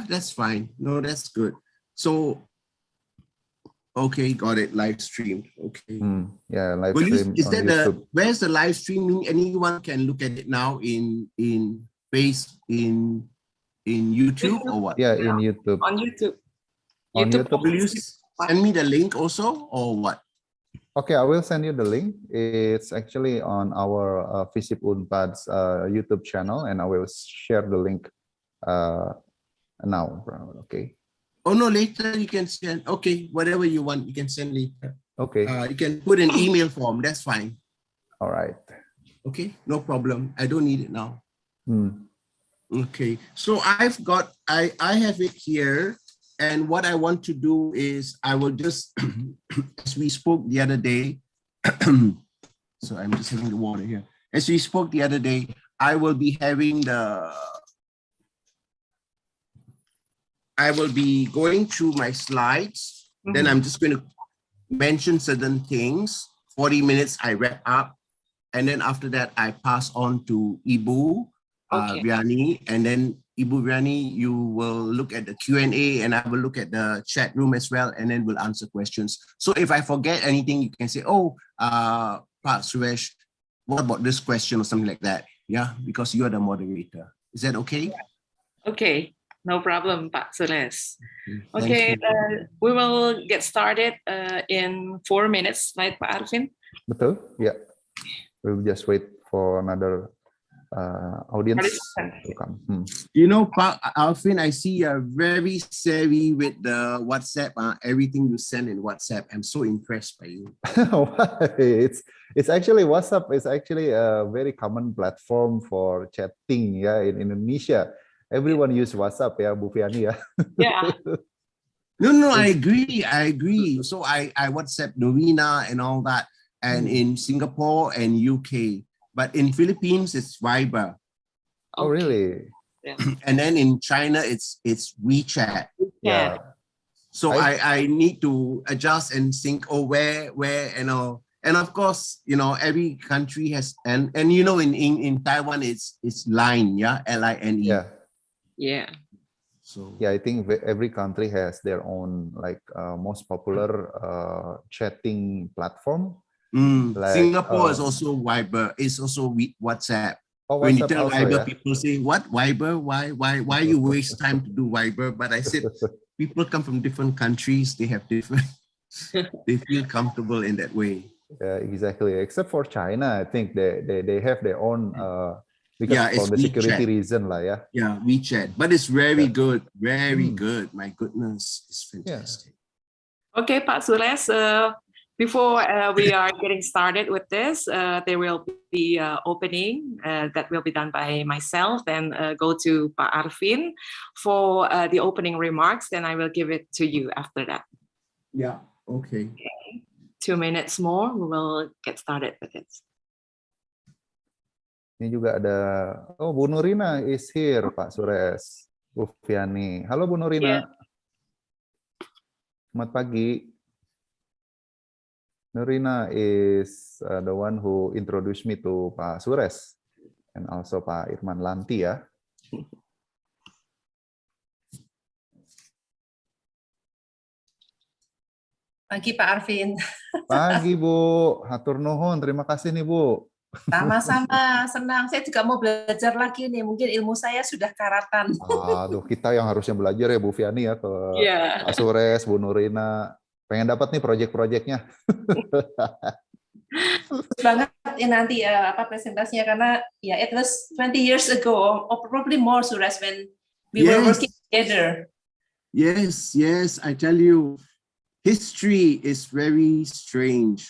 that's fine. No, that's good. So, okay, got it. Live streamed. Okay. Yeah, live Will you, stream is on that YouTube. where's the live streaming? Anyone can look at it now in YouTube or what? Yeah, in YouTube. On YouTube. On YouTube. Will you send me the link also or what? Okay, I will send you the link. It's actually on our Visip Unpad's YouTube channel, and I will share the link now. Okay. Oh no, later you can send. Okay, whatever you want, you can send later. Okay. You can put an email form. That's fine. All right. Okay, no problem. I don't need it now. Hmm. Okay, so I have it here. And what I want to do is I will just, as we spoke the other day, so I'm just having the water here. As we spoke the other day, I will be having I will be going through my slides. Then I'm just going to mention certain things. 40 minutes, I wrap up. And then after that, I pass on to Ibu Riani, and then Ibu Riani, you will look at the Q&A and I will look at the chat room as well, and then we'll answer questions. So if I forget anything, you can say, oh, Pak Suresh, what about this question or something like that? Yeah, because you are the moderator. Is that okay? Okay, no problem, Pak Suresh. Okay, we will get started in 4 minutes, right, Pak Arvin? Betul? Yeah. We'll just wait for another audience to come. You know, Pak Alvin, I see you're very savvy with the WhatsApp. Everything you send in WhatsApp, I'm so impressed by you. It's actually WhatsApp is actually a very common platform for chatting. Yeah, in Indonesia, everyone use WhatsApp. Yeah, Bu Fiani. Yeah. Yeah. No, I agree. So I WhatsApp Norina and all that, and in Singapore and UK. But in Philippines, it's Viber. Oh, really? Yeah. And then in China, it's WeChat. Yeah. So I need to adjust and think, oh, where, you know. And of course, you know, every country has, and you know, in Taiwan, it's Line, yeah, Line. Yeah. Yeah. So yeah, I think every country has their own like most popular chatting platform. Like, Singapore is also Viber. It's also WhatsApp. Oh, when you WhatsApp tell also, Viber, yeah? people say, "What Viber? Why you waste time to do Viber?" But I said, people come from different countries. They have different. They feel comfortable in that way. Yeah, exactly. Except for China, I think they have their own. Because for the security reason, like, yeah. Yeah, WeChat, but it's very good, very good. My goodness, it's fantastic. Yeah. Okay, Pak Suresh. Before we are getting started with this, there will be opening that will be done by myself, and go to Pak Arvin for the opening remarks. Then I will give it to you after that. Yeah. Okay. 2 minutes more, we will get started with it. Ini juga ada, oh Bu Nurina is here, Pak Suresh, Bu Fiani. Halo Bu Nurina. Selamat pagi. Nurina is the one who introduced me to Pak Suresh and also Pak Irman Lanti, ya. Pagi Pak Arvin. Pagi Bu, hatur nuhun, terima kasih nih Bu. Sama-sama, senang. Saya juga mau belajar lagi nih. Mungkin ilmu saya sudah karatan. Aduh, kita yang harusnya belajar ya Bu Fiani ya ke Pak Suresh, Bu Nurina. Pengen dapat nih proyek-proyeknya. Banget ya nanti apa presentasinya, karena ya it was 20 years ago or probably more, Suresh, when we were working together. Yes, I tell you, history is very strange.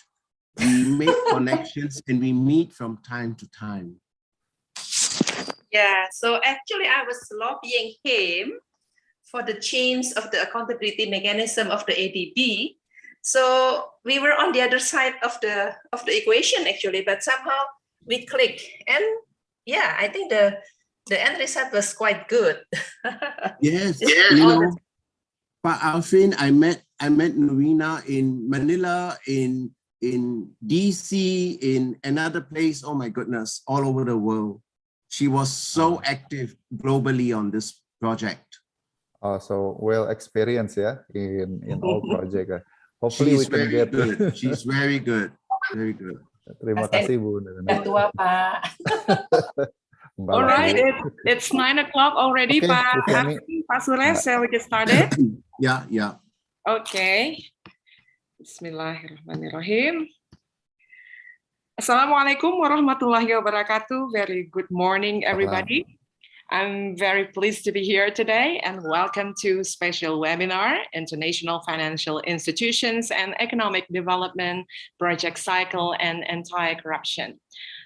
We make connections and we meet from time to time. Yeah, so actually I was lobbying him for the change of the accountability mechanism of the ADB. So we were on the other side of the equation actually, but somehow we clicked, and yeah, I think the end result was quite good. Yes, you know, Pak Alvin, I met Norina in Manila, in DC, in another place. Oh my goodness, all over the world. She was so active globally on this project. So well experienced in all project. Hopefully we She's can very get. good. She's very good. Very good. Terima kasih Bu. Sudah tua, Pak. All Membalap, right, Bu. it's 9 o'clock already, Okay, Pak Bu Fiani. Arfin, Pak Suresh. Shall we get started? Yeah. Okay. Bismillahirrahmanirrahim. Assalamualaikum warahmatullahi wabarakatuh. Very good morning, everybody. I'm very pleased to be here today and welcome to special webinar, International Financial Institutions and Economic Development Project Cycle and Anti-Corruption.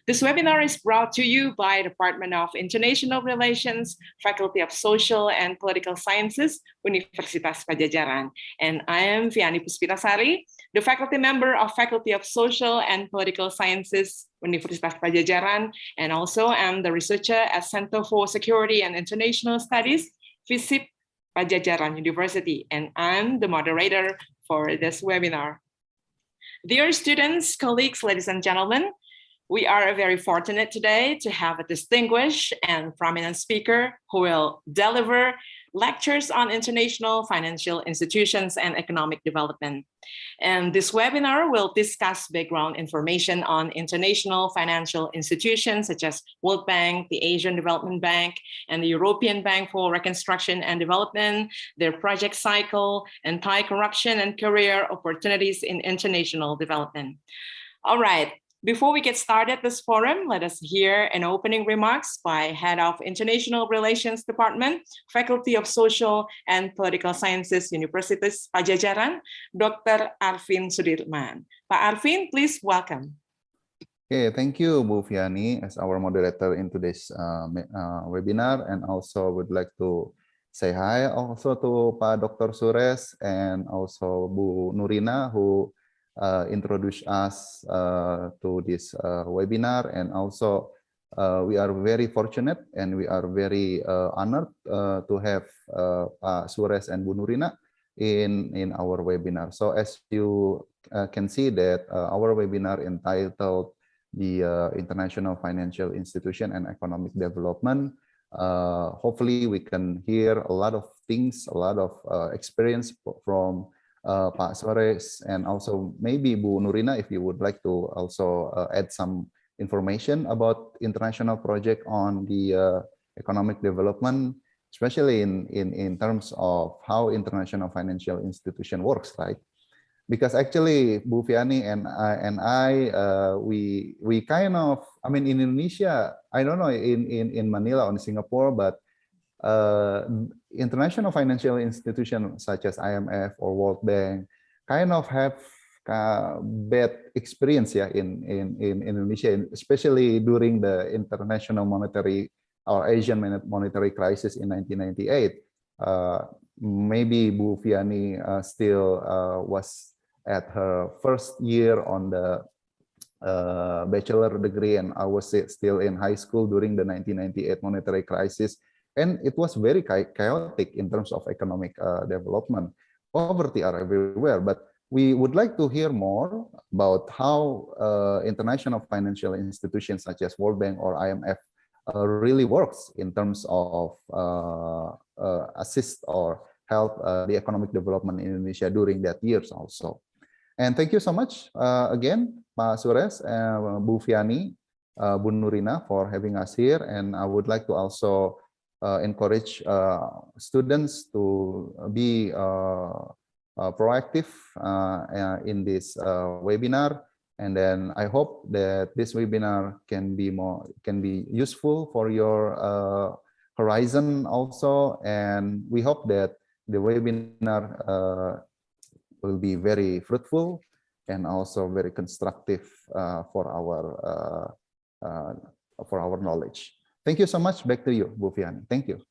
This webinar is brought to you by Department of International Relations, Faculty of Social and Political Sciences, Universitas Pajajaran. And I am Viani Puspitasari, the faculty member of Faculty of Social and Political Sciences, Universitas Pajajaran, and also I'm the researcher at Center for Security and International Studies, FISIP Pajajaran University, and I'm the moderator for this webinar. Dear students, colleagues, ladies and gentlemen, we are very fortunate today to have a distinguished and prominent speaker who will deliver lectures on international financial institutions and economic development. And this webinar will discuss background information on international financial institutions such as World Bank, the Asian Development Bank, and the European Bank for Reconstruction and Development, their project cycle, anti-corruption, and career opportunities in international development. All right. Before we get started this forum, let us hear an opening remarks by Head of International Relations Department, Faculty of Social and Political Sciences, Universitas Pajajaran, Dr. Arfin Sudirman. Pak Arfin, please welcome. Okay, thank you, Bu Fiani, as our moderator in today's webinar, and also would like to say hi also to Pak Dr. Suresh and also Bu Nurina, who introduce us to this webinar, and also we are very fortunate and we are very honored to have Pak Suresh and Bu Nurina in our webinar. So as you can see that our webinar entitled the International Financial Institution and Economic Development, hopefully we can hear a lot of things, a lot of experience from Pak Suresh, and also maybe Bu Nurina, if you would like to also add some information about international project on the economic development, especially in terms of how international financial institution works, right? Because actually, Bu Fiani and I we kind of, I mean, in Indonesia, I don't know in Manila or in Singapore, but international financial institutions such as IMF or World Bank kind of have bad experience in Indonesia, especially during the international monetary or Asian monetary crisis in 1998. Maybe Bu Fiani still was at her first year on the bachelor degree, and I was still in high school during the 1998 monetary crisis. And it was very chaotic in terms of economic development. Poverty are everywhere, but we would like to hear more about how international financial institutions such as World Bank or IMF really works in terms of assist or help the economic development in Indonesia during that years also. And thank you so much again, Pak Suresh, Bu Fiani, Bu Nurina, for having us here. And I would like to also encourage students to be proactive in this webinar, and then I hope that this webinar can be useful for your horizon also, and we hope that the webinar will be very fruitful and also very constructive for our knowledge. Thank you so much. Back to you, Bu Fiani. Thank you.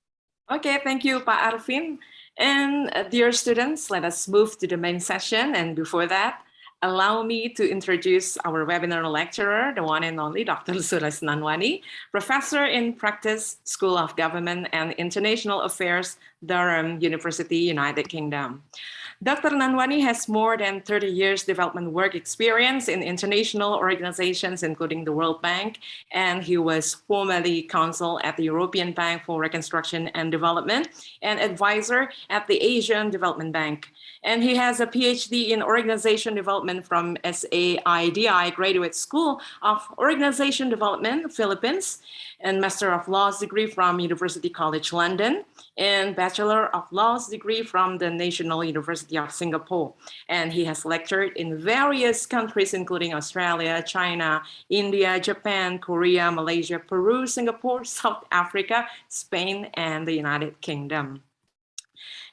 Okay, thank you, Pak Arfin. And dear students, let us move to the main session. And before that, allow me to introduce our webinar lecturer, the one and only Dr. Suresh Nanwani, Professor in Practice, School of Government and International Affairs, Durham University, United Kingdom. Dr. Nanwani has more than 30 years development work experience in international organizations, including the World Bank, and he was formerly counsel at the European Bank for Reconstruction and Development and advisor at the Asian Development Bank. And he has a PhD in organization development from SAIDI Graduate School of Organization Development, Philippines, and Master of Laws degree from University College London, and Bachelor of Laws degree from the National University of Singapore. And he has lectured in various countries, including Australia, China, India, Japan, Korea, Malaysia, Peru, Singapore, South Africa, Spain, and the United Kingdom.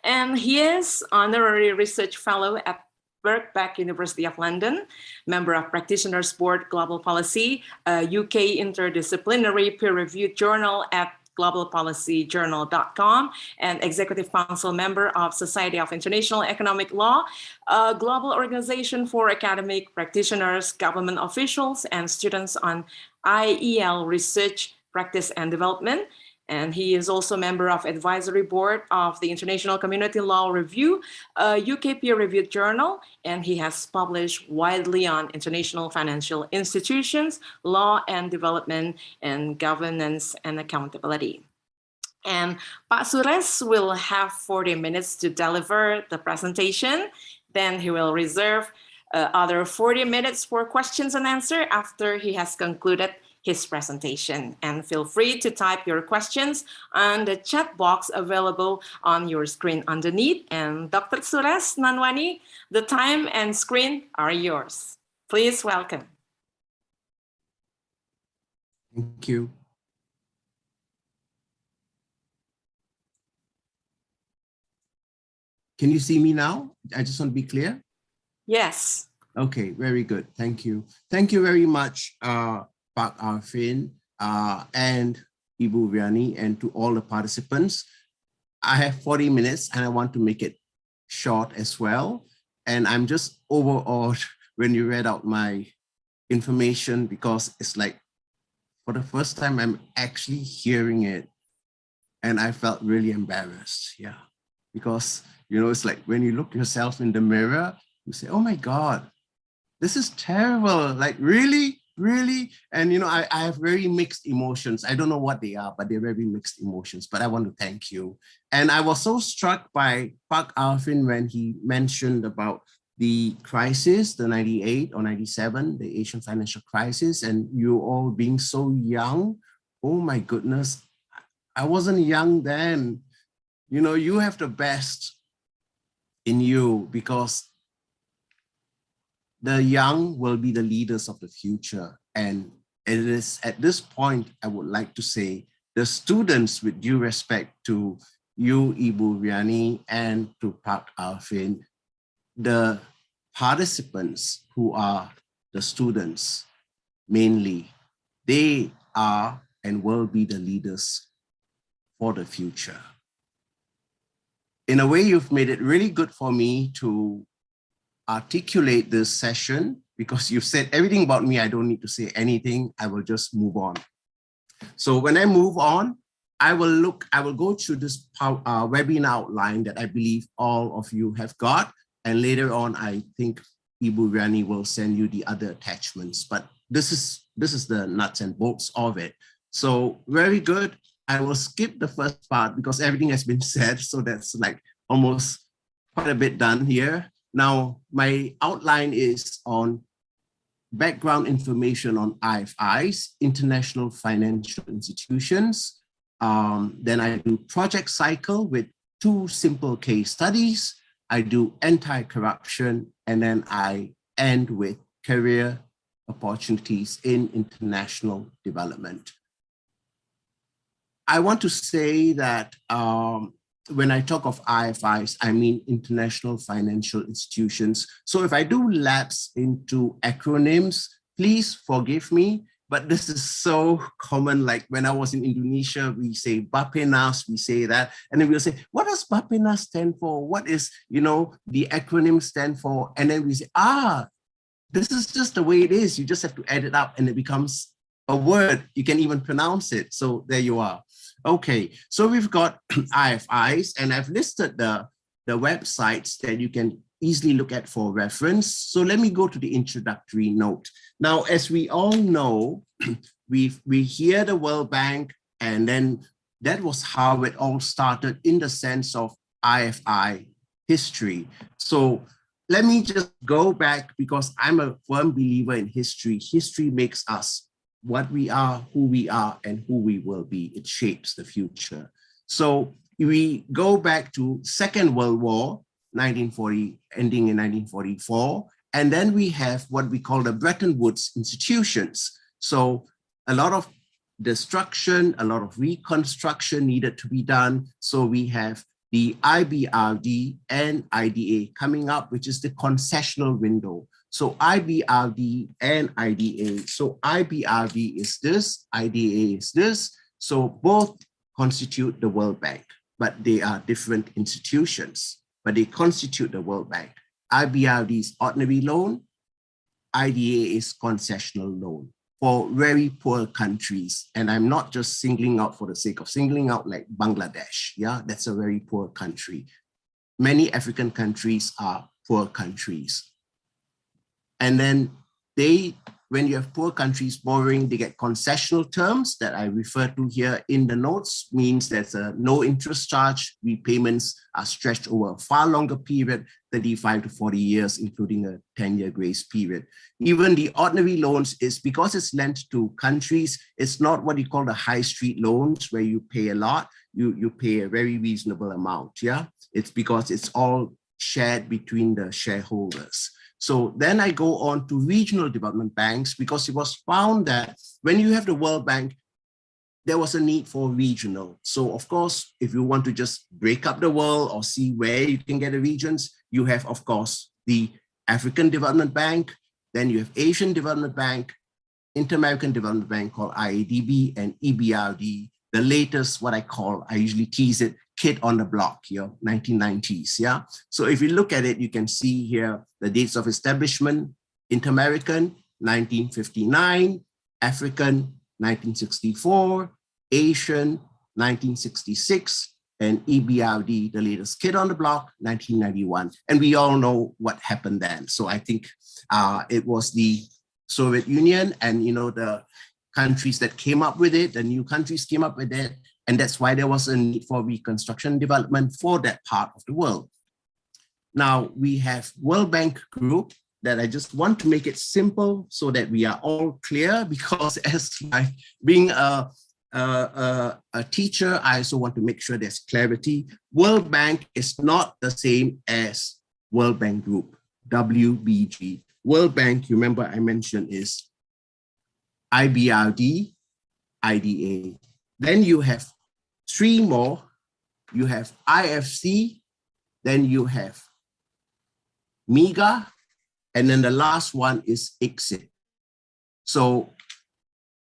And he is honorary research fellow at Birkbeck University of London, member of Practitioners Board Global Policy, a UK interdisciplinary peer-reviewed journal at globalpolicyjournal.com, and executive council member of Society of International Economic Law, a global organization for academic practitioners, government officials, and students on IEL research, practice, and development. And he is also a member of advisory board of the International Community Law Review, a UK peer-reviewed journal, and he has published widely on international financial institutions, law and development, and governance and accountability. And Pak Suresh will have 40 minutes to deliver the presentation. Then he will reserve other 40 minutes for questions and answer after he has concluded his presentation. And feel free to type your questions on the chat box available on your screen underneath. And Dr. Suresh Nanwani, the time and screen are yours. Please welcome. Thank you. Can you see me now? I just want to be clear. Yes. Okay, very good. Thank you. Thank you very much, Pak Arfin and Ibu Riani, and to all the participants. I have 40 minutes and I want to make it short as well. And I'm just overawed when you read out my information, because it's like, for the first time, I'm actually hearing it. And I felt really embarrassed, yeah. Because, you know, it's like when you look yourself in the mirror, you say, oh my God, this is terrible. Like, really? Really? And, you know, I have very mixed emotions. I don't know what they are, but they're very mixed emotions. But I want to thank you. And I was so struck by Pak Arfin when he mentioned about the crisis, the 98 or 97, the Asian financial crisis, and you all being so young. Oh my goodness. I wasn't young then. You know, you have the best in you, because the young will be the leaders of the future. And it is at this point, I would like to say, the students, with due respect to you, Ibu Riani, and to Pak Arfin, the participants who are the students, mainly, they are and will be the leaders for the future. In a way, you've made it really good for me to articulate this session, because you've said everything about me. I don't need to say anything. I will just move on. So when I move on, I will go through this webinar outline that I believe all of you have got. And later on, I think Ibu Riani will send you the other attachments. But this is the nuts and bolts of it. So very good. I will skip the first part because everything has been said. So that's like almost quite a bit done here. Now, my outline is on background information on IFIs, international financial institutions. Then I do project cycle with 2 simple case studies. I do anti-corruption, and then I end with career opportunities in international development. I want to say that when I talk of IFIs, I mean international financial institutions. So if I do lapse into acronyms, please forgive me, but this is so common. Like when I was in Indonesia, we say Bapenas, we say that, and then we'll say, what does Bapenas stand for? What is, you know, the acronym stand for? And then we say, this is just the way it is. You just have to add it up and it becomes a word. You can even pronounce it. So there you are. Okay, so we've got IFIs, and I've listed the the websites that you can easily look at for reference. So let me go to the introductory note. Now, as we all know, we hear the World Bank, and then that was how it all started in the sense of IFI history. So let me just go back, because I'm a firm believer in history. History makes us what we are, who we are, and who we will be. It shapes the future. So we go back to Second World War, 1940, ending in 1944. And then we have what we call the Bretton Woods institutions. So a lot of destruction, a lot of reconstruction needed to be done. So we have the IBRD and IDA coming up, which is the concessional window. So IBRD and IDA. So IBRD is this, IDA is this. So both constitute the World Bank, but they are different institutions, but they constitute the World Bank. IBRD is ordinary loan, IDA is concessional loan for very poor countries. And I'm not just singling out for the sake of singling out, like Bangladesh. Yeah, that's a very poor country. Many African countries are poor countries. And then when you have poor countries borrowing, they get concessional terms that I refer to here in the notes, means there's a no interest charge. Repayments are stretched over a far longer period, 35 to 40 years, including a 10-year grace period. Even the ordinary loans is, because it's lent to countries, it's not what you call the high street loans where you pay a lot, you pay a very reasonable amount, yeah? It's because it's all shared between the shareholders. So then I go on to regional development banks, because it was found that when you have the World Bank, there was a need for regional. So of course, if you want to just break up the world or see where you can get the regions, you have, of course, the African Development Bank, then you have Asian Development Bank, Inter-American Development Bank called IADB, and EBRD, the latest, what I usually tease it, kid on the block, 1990s, yeah? So if you look at it, you can see here the dates of establishment: Inter-American, 1959, African, 1964, Asian, 1966, and EBRD, the latest kid on the block, 1991. And we all know what happened then. So I think it was the Soviet Union and, the countries that came up with it, the new countries came up with it, and that's why there was a need for reconstruction and development for that part of the world. Now we have World Bank Group that I just want to make it simple so that we are all clear, because as being a teacher, I also want to make sure there's clarity. World Bank is not the same as World Bank Group, WBG. World Bank, you remember I mentioned, is IBRD, IDA. Then you have three more. You have IFC, then you have MEGA, and then the last one is ICSID. So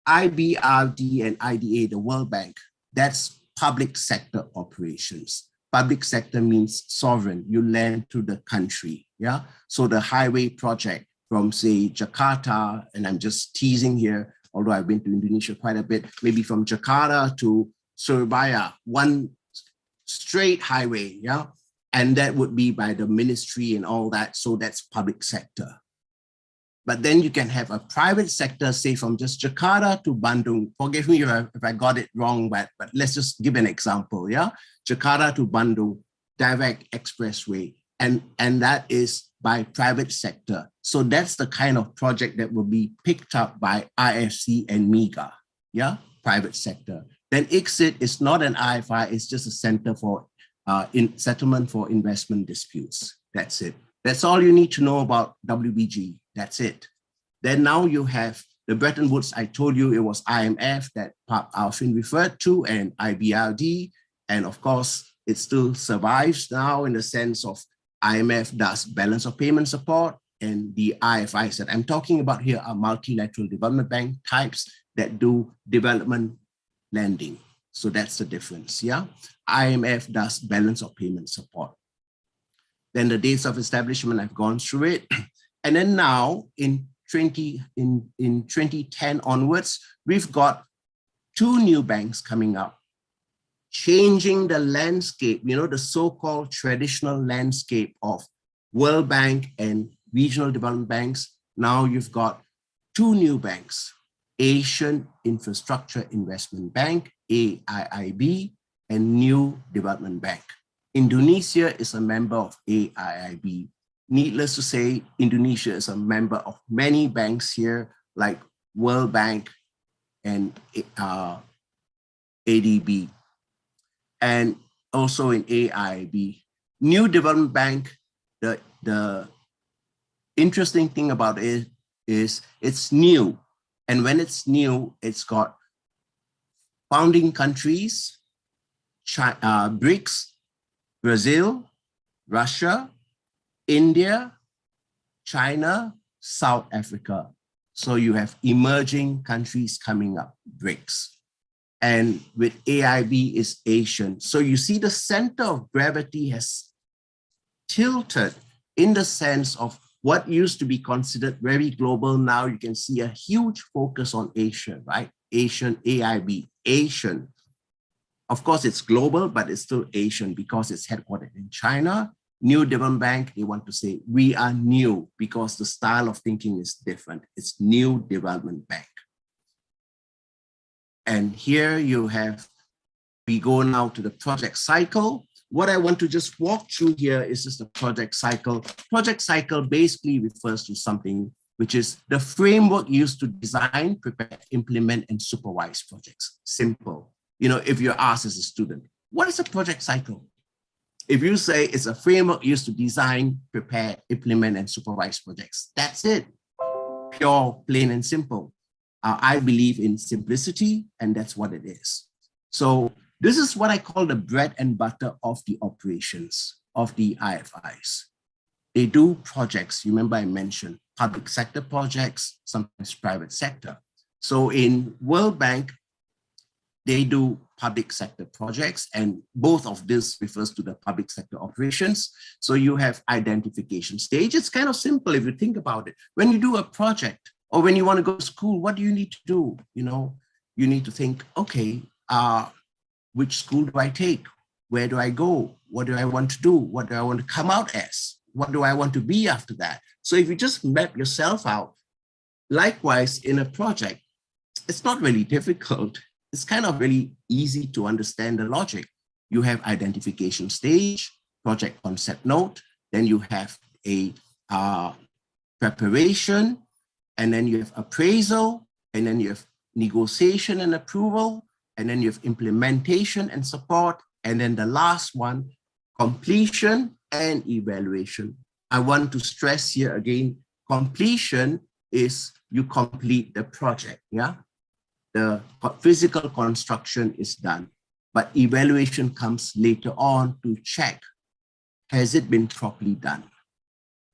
IBRD and IDA, the World Bank, that's public sector operations. Public sector means sovereign, you lend to the country, yeah? So the highway project from, say, Jakarta, and I'm just teasing here, although I've been to Indonesia quite a bit, maybe from Jakarta to Surabaya, one straight highway, yeah? And that would be by the ministry and all that, so that's public sector. But then you can have a private sector, say from just Jakarta to Bandung. Forgive me if I got it wrong, but let's just give an example, yeah? Jakarta to Bandung, direct expressway, and that is by private sector. So that's the kind of project that will be picked up by IFC and MEGA, yeah? Private sector. Then ICSID is not an IFI, it's just a center for settlement for investment disputes. That's it. That's all you need to know about WBG. That's it. Then now you have the Bretton Woods. I told you it was IMF that Alvin referred to, and IBRD. And of course, it still survives now in the sense of IMF does balance of payment support, and the IFIs that I'm talking about here are multilateral development bank types that do development lending. So that's the difference, yeah? IMF does balance of payment support. Then the dates of establishment, I've gone through it. And then now in 2010 onwards, we've got two new banks coming up, changing the landscape, the so-called traditional landscape of World Bank and regional development banks. Now you've got two new banks, Asian Infrastructure Investment Bank, AIIB, and New Development Bank. Indonesia is a member of AIIB. Needless to say, Indonesia is a member of many banks here, like World Bank and ADB, and also in AIIB. New Development Bank, the interesting thing about it is it's new. And when it's new, it's got founding countries, BRICS, Brazil, Russia, India, China, South Africa. So you have emerging countries coming up, BRICS. And with AIB is Asian. So you see the center of gravity has tilted in the sense of what used to be considered very global. Now you can see a huge focus on Asia, right? Asian, AIB, Asian. Of course, it's global, but it's still Asian because it's headquartered in China. New Development Bank, they want to say, we are new because the style of thinking is different. It's New Development Bank. And here you have, we go now to the project cycle. What I want to just walk through here is just the project cycle. Project cycle basically refers to something which is the framework used to design, prepare, implement, and supervise projects. Simple. If you're asked as a student, what is a project cycle? If you say it's a framework used to design, prepare, implement, and supervise projects, that's it. Pure, plain, and simple. I believe in simplicity, and that's what it is. So this is what I call the bread and butter of the operations of the IFIs. They do projects. You remember I mentioned public sector projects, sometimes private sector. So in World Bank, they do public sector projects, and both of this refers to the public sector operations. So you have identification stage. It's kind of simple if you think about it. When you do a project or when you want to go to school, what do you need to do? You need to think, okay, which school do I take? Where do I go? What do I want to do? What do I want to come out as? What do I want to be after that? So if you just map yourself out, likewise in a project, it's not really difficult. It's kind of really easy to understand the logic. You have identification stage, project concept note, then you have a preparation, and then you have appraisal, and then you have negotiation and approval, and then you have implementation and support, and then the last one, completion and evaluation. I want to stress here again, completion is you complete the project, yeah? The physical construction is done, but evaluation comes later on to check, has it been properly done?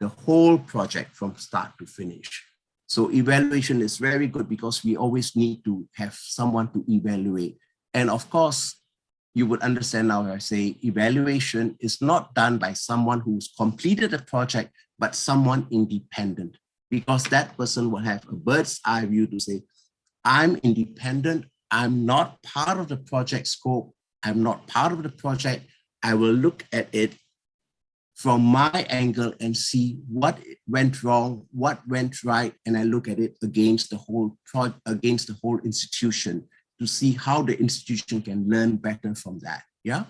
The whole project from start to finish. So evaluation is very good because we always need to have someone to evaluate. And of course, you would understand now when I say evaluation is not done by someone who's completed a project, but someone independent, because that person will have a bird's eye view to say, I'm independent. I'm not part of the project scope. I'm not part of the project. I will look at it from my angle and see what went wrong, what went right, and I look at it against the whole institution to see how the institution can learn better from that. Yeah.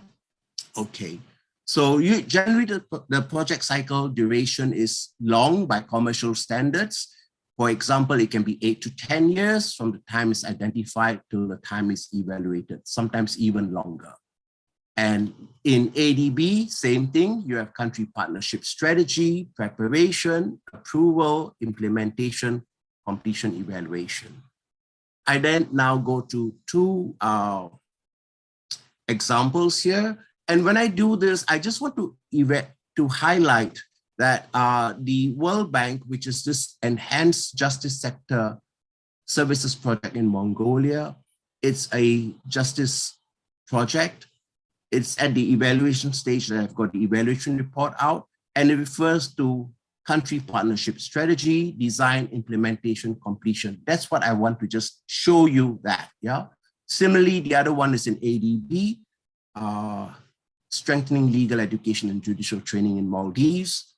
Okay. So you generally the project cycle duration is long by commercial standards. For example, it can be 8 to 10 years from the time it's identified till the time it's evaluated, sometimes even longer. And in ADB, same thing, you have country partnership strategy, preparation, approval, implementation, completion, evaluation. I then now go to two examples here. And when I do this, I just want to highlight that the World Bank, which is this enhanced justice sector services project in Mongolia, it's a justice project. It's at the evaluation stage that I've got the evaluation report out, and it refers to country partnership strategy, design, implementation, completion. That's what I want to just show you that, yeah? Similarly, the other one is in ADB. strengthening legal education and judicial training in Maldives.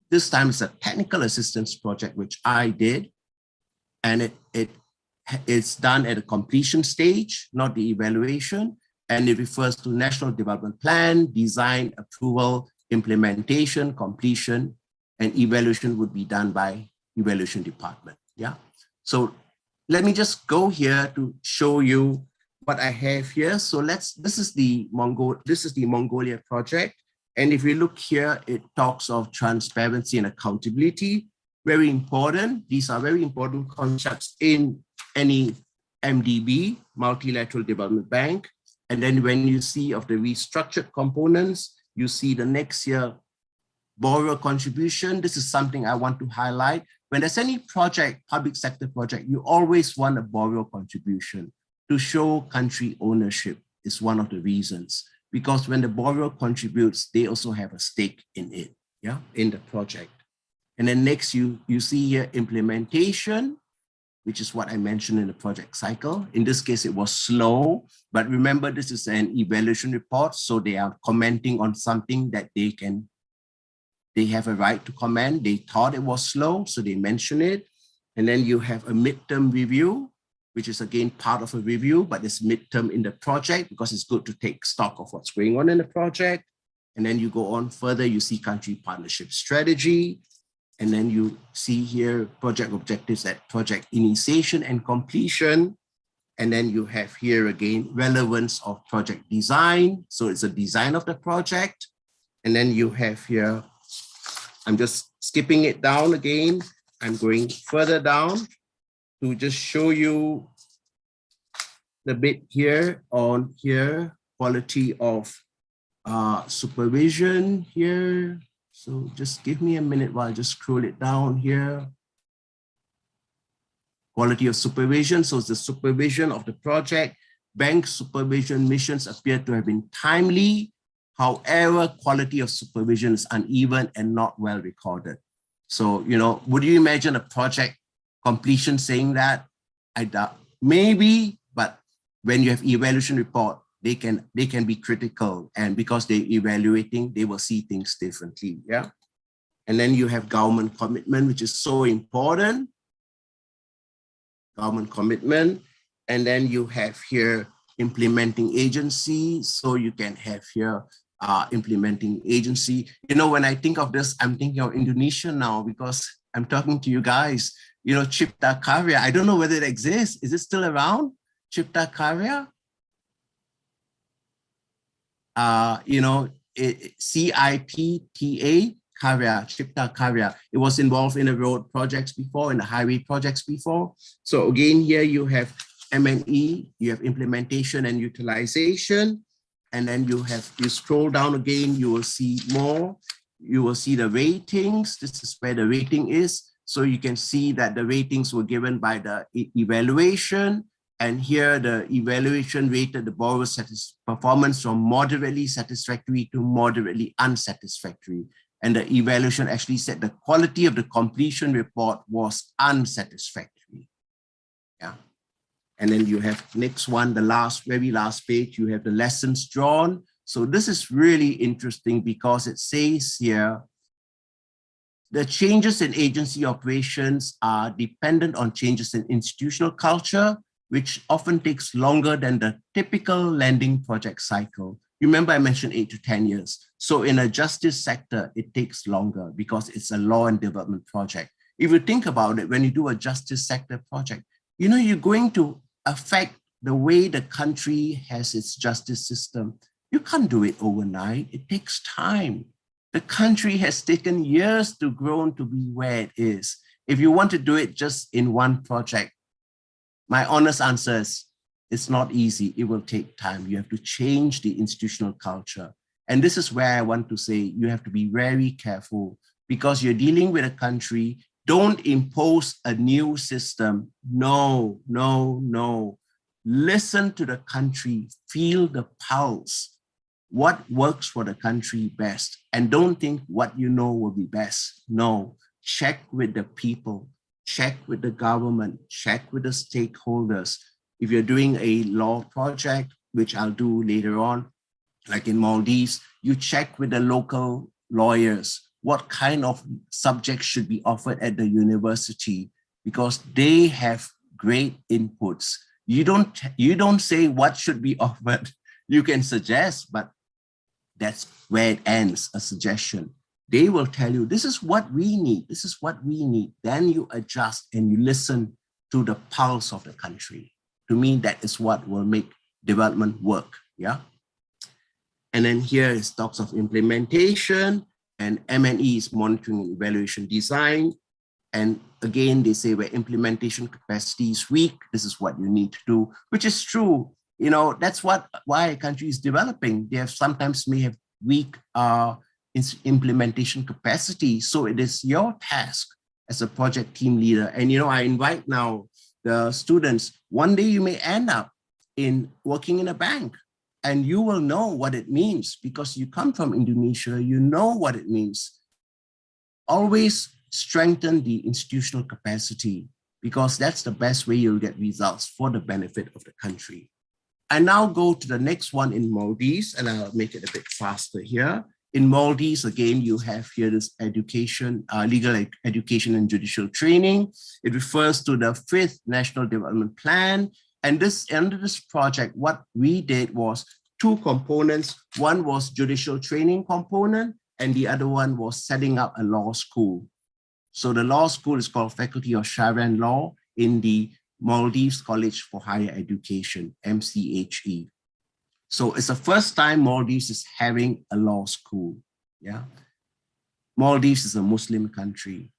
This time it's a technical assistance project, which I did. And it's done at a completion stage, not the evaluation. And it refers to National Development Plan, design, approval, implementation, completion, and evaluation would be done by evaluation department. Yeah. So let me just go here to show you what I have here. So this is the Mongolia project. And if you look here, it talks of transparency and accountability. Very important. These are very important concepts in any MDB, Multilateral Development Bank. And then when you see of the restructured components, you see the next year borrower contribution. This is something I want to highlight. When there's any project, public sector project, you always want a borrower contribution to show country ownership is one of the reasons. Because when the borrower contributes, they also have a stake in it, yeah, in the project. And then next you see here implementation, which is what I mentioned in the project cycle. In this case, it was slow, but remember this is an evaluation report. So they are commenting on something that they have a right to comment. They thought it was slow, so they mention it. And then you have a midterm review, which is again part of a review, but it's midterm in the project because it's good to take stock of what's going on in the project. And then you go on further, you see country partnership strategy. And then you see here project objectives at project initiation and completion. And then you have here again, relevance of project design. So it's a design of the project. And then you have here, I'm just skipping it down again. I'm going further down to just show you the bit here on here, quality of supervision here. So just give me a minute while I just scroll it down here. Quality of supervision. So it's the supervision of the project. Bank supervision missions appear to have been timely. However, quality of supervision is uneven and not well recorded. So, you know, would you imagine a project completion saying that? I doubt, maybe, but when you have evaluation report, they can be critical, and because they're evaluating, they will see things differently, yeah? And then you have government commitment, which is so important. Government commitment. And then you have here implementing agency. So you can have here implementing agency. You know, when I think of this, I'm thinking of Indonesia now because I'm talking to you guys. You know, Cipta Karya, I don't know whether it exists. Is it still around? Cipta Karya? You know, CIPTA, Karya, Cipta Karya. It was involved in the road projects before, in the highway projects before. So again, here you have M&E, you have implementation and utilization. And then you scroll down again, you will see more. You will see the ratings. This is where the rating is. So you can see that the ratings were given by the evaluation. And here the evaluation rated the borrower's performance from moderately satisfactory to moderately unsatisfactory. And the evaluation actually said the quality of the completion report was unsatisfactory. Yeah. And then you have next one, the very last page, you have the lessons drawn. So this is really interesting because it says here, the changes in agency operations are dependent on changes in institutional culture, which often takes longer than the typical lending project cycle. Remember, I mentioned 8 to 10 years. So in a justice sector, it takes longer because it's a law and development project. If you think about it, when you do a justice sector project, you know, you're going to affect the way the country has its justice system. You can't do it overnight. It takes time. The country has taken years to grow to be where it is. If you want to do it just in one project, my honest answer is it's not easy. It will take time. You have to change the institutional culture. And this is where I want to say you have to be very careful because you're dealing with a country. Don't impose a new system. No, no, no. Listen to the country, feel the pulse. What works for the country best? And don't think what you know will be best. No, check with the people, check with the government, check with the stakeholders. If you're doing a law project, which I'll do later on, like in Maldives, you check with the local lawyers what kind of subjects should be offered at the university, because they have great inputs. You don't say what should be offered. You can suggest, but that's where it ends, a suggestion. They will tell you, this is what we need. This is what we need. Then you adjust and you listen to the pulse of the country. To me, that is what will make development work. Yeah. And then here is talks of implementation, and M&E is monitoring and evaluation design. And again, they say where implementation capacity is weak, this is what you need to do, which is true. You know, that's why a country is developing. They have sometimes may have weak implementation capacity. So it is your task as a project team leader. And, you know, I invite now the students, one day you may end up in working in a bank, and you will know what it means because you come from Indonesia, you know what it means. Always strengthen the institutional capacity, because that's the best way you'll get results for the benefit of the country. I now go to the next one in Maldives, and I'll make it a bit faster here. In Maldives, again, you have here this education, legal education and judicial training. It refers to the 5th National Development Plan. And under this project, what we did was 2 components. One was judicial training component, and the other one was setting up a law school. So the law school is called Faculty of Sharia and Law in the Maldives College for Higher Education, MCHE. So it's the first time Maldives is having a law school. Yeah, Maldives is a Muslim country.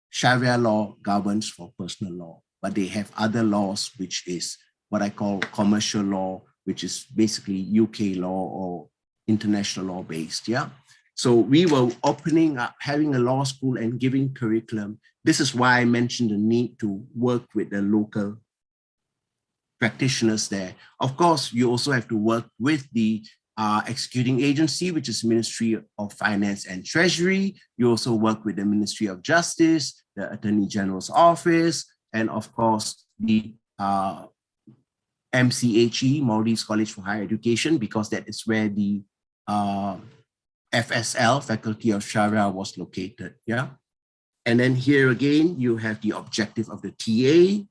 Sharia law governs for personal law, but they have other laws, which is what I call commercial law, which is basically UK law or international law based. Yeah. So we were opening up, having a law school and giving curriculum. This is why I mentioned the need to work with the local practitioners there. Of course, you also have to work with the executing agency, which is Ministry of Finance and Treasury. You also work with the Ministry of Justice, the Attorney General's Office, and of course, the MCHE, Maldives College for Higher Education, because that is where the FSL, Faculty of Sharia, was located. Yeah. And then here again, you have the objective of the TA.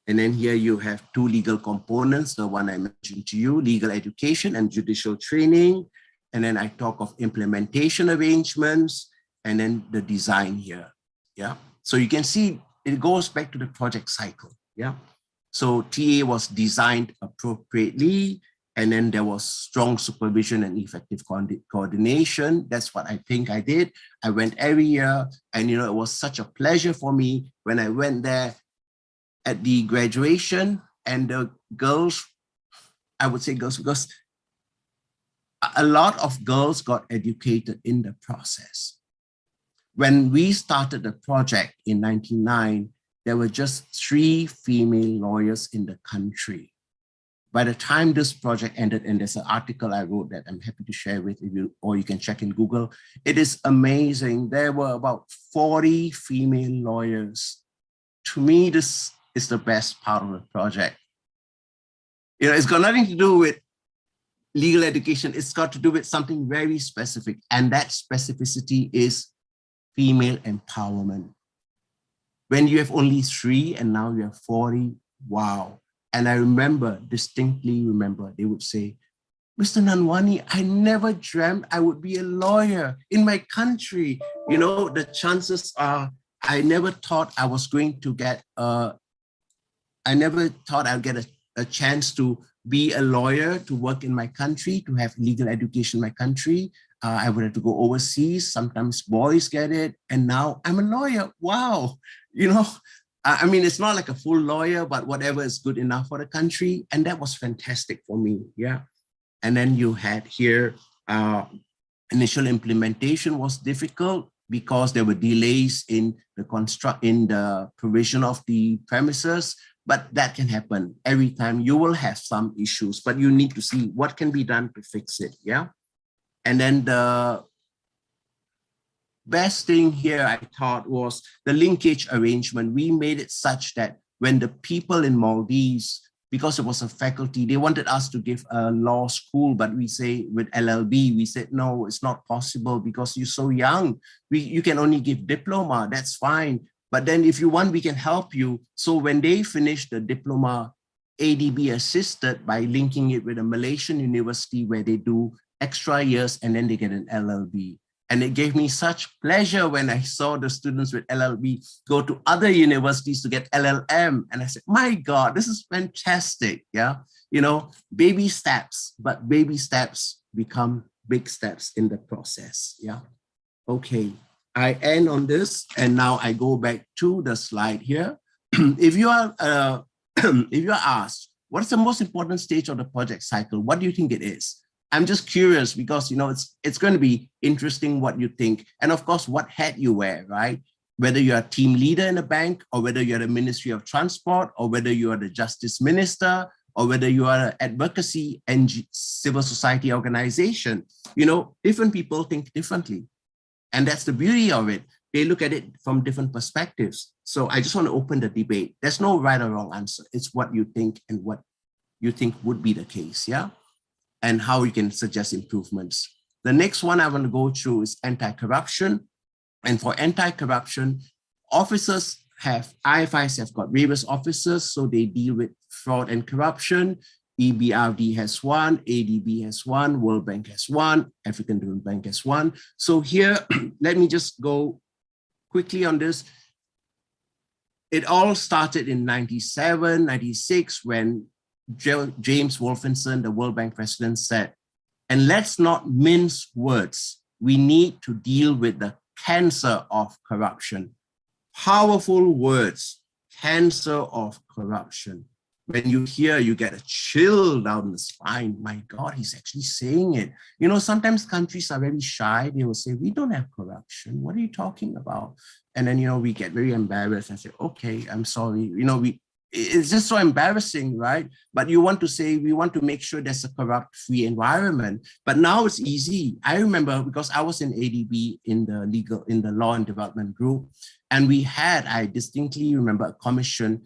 And then here you have 2 legal components, the one I mentioned to you, legal education and judicial training. And then I talk of implementation arrangements, and then the design here. Yeah. So you can see it goes back to the project cycle. Yeah. So TA was designed appropriately, and then there was strong supervision and effective coordination. That's what I think I did. I went every year, and you know, it was such a pleasure for me when I went there at the graduation, and the girls, I would say girls, because a lot of girls got educated in the process. When we started the project in 1999, there were just 3 female lawyers in the country. By the time this project ended, and there's an article I wrote that I'm happy to share with you, or you can check in Google, it is amazing. There were about 40 female lawyers. To me, this is the best part of the project. You know, it's got nothing to do with legal education. It's got to do with something very specific, and that specificity is female empowerment. When you have only 3 and now you have 40, wow. And I distinctly remember, they would say, Mr. Nanwani, I never dreamt I would be a lawyer in my country. You know, the chances are, I never thought I was going to get, I never thought I'd get a chance to be a lawyer, to work in my country, to have legal education in my country. I would have to go overseas. Sometimes boys get it. And now I'm a lawyer. Wow. You know, I mean, it's not like a full lawyer, but whatever is good enough for the country. And that was fantastic for me. Yeah. And then you had here, initial implementation was difficult because there were delays in the provision of the premises, but that can happen every time. You will have some issues, but you need to see what can be done to fix it. Yeah. And then the best thing here, I thought, was the linkage arrangement. We made it such that when the people in Maldives because it was a faculty. They wanted us to give a law school, but we say with LLB, we said, no, it's not possible because you're so young. You can only give diploma, that's fine. But then if you want, we can help you. So when they finished the diploma, ADB assisted by linking it with a Malaysian university where they do extra years and then they get an LLB. And it gave me such pleasure when I saw the students with LLB go to other universities to get LLM. And I said, my God, this is fantastic. Yeah, you know, baby steps, but baby steps become big steps in the process. Yeah. Okay, I end on this. And now I go back to the slide here. If you are asked, what is the most important stage of the project cycle? What do you think it is? I'm just curious because, you know, it's going to be interesting what you think. And of course, what hat you wear, right? Whether you're a team leader in a bank or whether you're the Ministry of Transport or whether you are the Justice Minister or whether you are an advocacy and civil society organization, you know, different people think differently. And that's the beauty of it. They look at it from different perspectives. So I just want to open the debate. There's no right or wrong answer. It's what you think and what you think would be the case, yeah? And how you can suggest improvements. The next one I want to go through is anti-corruption. And for anti-corruption, officers have, IFIs have got various officers, so they deal with fraud and corruption. EBRD has one, ADB has one, World Bank has one, African Development Bank has one. So here, let me just go quickly on this. It all started in 97, 96, when James Wolfenson, the World Bank president, said, and let's not mince words. We need to deal with the cancer of corruption. Powerful words, cancer of corruption. When you hear, you get a chill down the spine. My God, he's actually saying it. You know, sometimes countries are very shy. They will say, we don't have corruption. What are you talking about? And then, you know, we get very embarrassed and say, okay, I'm sorry. You know, it's just so embarrassing, right? But you want to say, we want to make sure there's a corrupt-free environment. But now it's easy. I remember because I was in ADB in the law and development group, and I distinctly remember a commission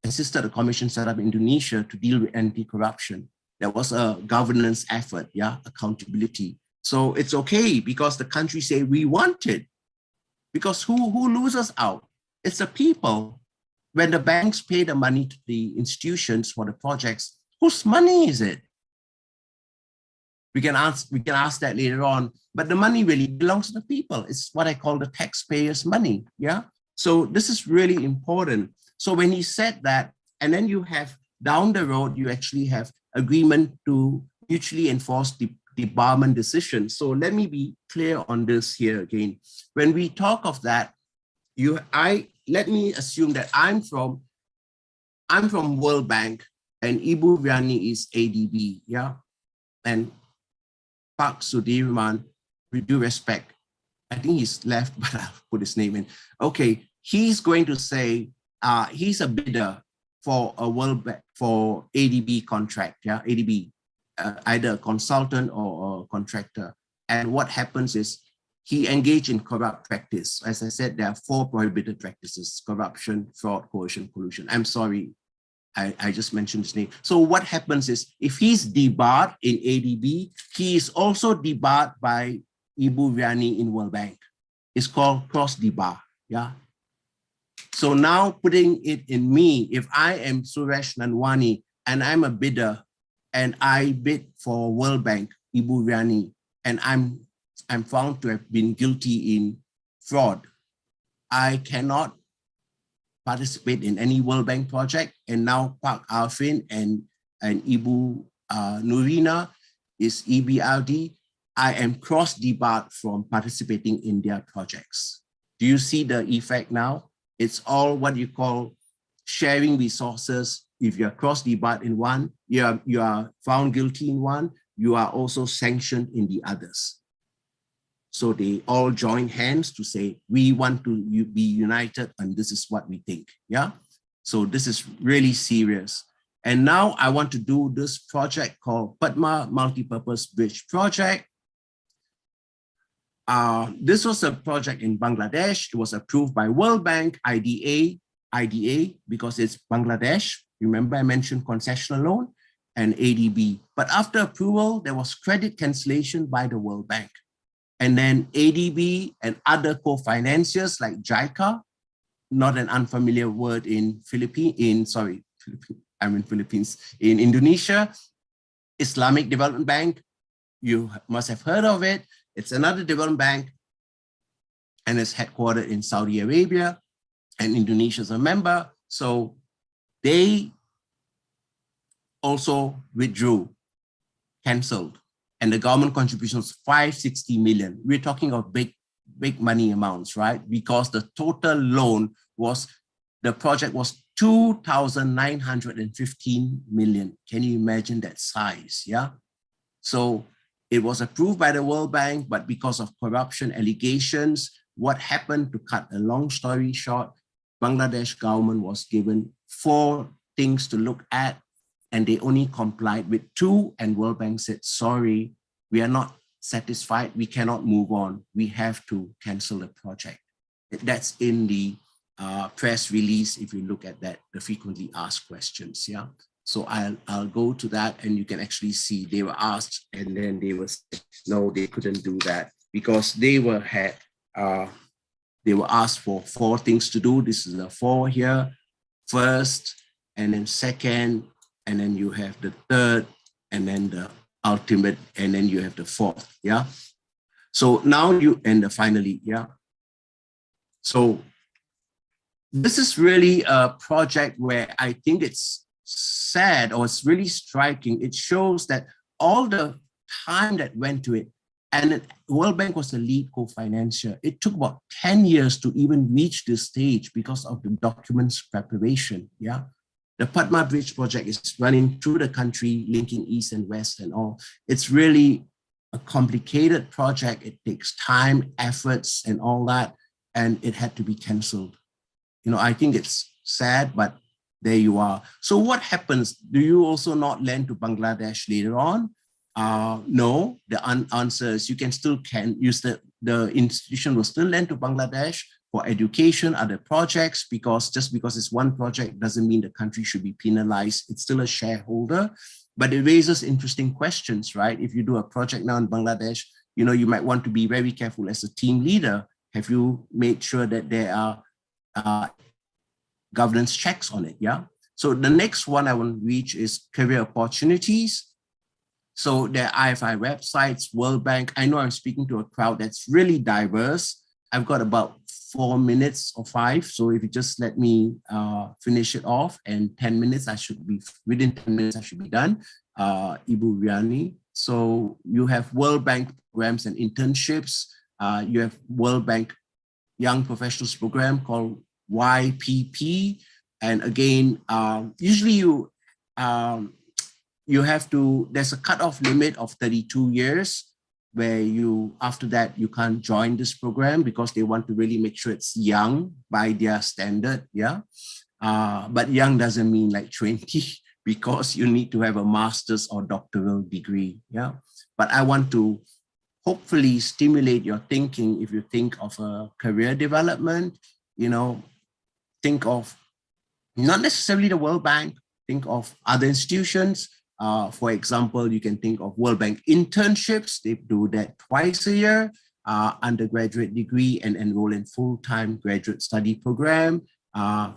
assisted a commission set up in Indonesia to deal with anti-corruption. There was a governance effort, yeah, accountability. So it's okay because the country say we want it. Because who loses out? It's the people. When the banks pay the money to the institutions for the projects, whose money is it? We can ask that later on, but the money really belongs to the people. It's what I call the taxpayers' money, yeah? So this is really important. So when he said that, and then you have down the road, you actually have agreement to mutually enforce the debarment decision. So let me be clear on this here again. When we talk of that, let me assume that I'm from World Bank and Ibu Vianney is ADB, yeah? And Pak Sudirman, with due respect, I think he's left, but I'll put his name in. Okay, he's going to say he's a bidder for a World Bank, for ADB contract, yeah? ADB, either a consultant or a contractor. And what happens is, he engaged in corrupt practice. As I said, there are 4 prohibited practices: corruption, fraud, coercion, collusion. I'm sorry, I just mentioned his name. So what happens is, if he's debarred in ADB, he is also debarred by Ibu Vianney in World Bank. It's called cross-debar, yeah? So now putting it in me, if I am Suresh Nanwani and I'm a bidder and I bid for World Bank, Ibu Vianney, and I'm found to have been guilty in fraud, I cannot participate in any World Bank project. And now Pak Arfin and Ibu Nurina is EBRD. I am cross-debarred from participating in their projects. Do you see the effect now? It's all what you call sharing resources. If you're cross-debarred in one, you are found guilty in one, you are also sanctioned in the others. So they all join hands to say, we want to be united and this is what we think, yeah? So this is really serious. And now I want to do this project called Padma Multipurpose Bridge Project. This was a project in Bangladesh. It was approved by World Bank, IDA, because it's Bangladesh, Remember I mentioned concessional loan and ADB. But after approval, there was credit cancellation by the World Bank. And then ADB and other co-financiers like JICA, not an unfamiliar word in in Indonesia, Islamic Development Bank, you must have heard of it. It's another development bank and it's headquartered in Saudi Arabia, and Indonesia is a member. So they also withdrew, canceled, and the government contribution was 560 million. We're talking of big money amounts, right? Because the total loan was, the project was 2,915 million. Can you imagine that size? Yeah. So it was approved by the World Bank, but because of corruption allegations, what happened, to cut a long story short, Bangladesh government was given 4 things to look at, and they only complied with 2, and World Bank said, sorry, we are not satisfied, we cannot move on, we have to cancel the project. That's in the press release, if you look at that, the frequently asked questions, yeah? So I'll go to that, and you can actually see they were asked, and then they were said, no, they couldn't do that, because they were asked for 4 things to do. This is the 4 here. First, and then second, and then you have the third, and then the ultimate, and then you have the 4th, yeah? So now finally, yeah? So this is really a project where I think it's sad, or it's really striking. It shows that all the time that went to it, and World Bank was the lead co-financier. It took about 10 years to even reach this stage because of the documents preparation, yeah? The Padma Bridge project is running through the country, linking East and West and all. It's really a complicated project. It takes time, efforts, and all that, and it had to be canceled. You know, I think it's sad, but there you are. So what happens? Do you also not lend to Bangladesh later on? No, the answer is you can use the institution will still lend to Bangladesh for education, other projects, because just because it's one project doesn't mean the country should be penalized. It's still a shareholder, but it raises interesting questions, right? If you do a project now in Bangladesh, you know, you might want to be very careful as a team leader. Have you made sure that there are governance checks on it, yeah? So the next one I want to reach is career opportunities. So there are IFI websites, World Bank. I know I'm speaking to a crowd that's really diverse. I've got about 4 minutes or 5. So if you just let me finish it off, and 10 minutes, within 10 minutes, I should be done. Ibu Riani. So you have World Bank programs and internships. You have World Bank Young Professionals Program called YPP. And again, usually you have to, there's a cutoff limit of 32 years where after that, you can't join this program because they want to really make sure it's young by their standard, yeah? But young doesn't mean like 20 because you need to have a master's or doctoral degree, yeah? But I want to hopefully stimulate your thinking. If you think of a career development, you know, think of not necessarily the World Bank, think of other institutions. For example, you can think of World Bank internships. They do that twice a year, undergraduate degree, and enroll in full-time graduate study program.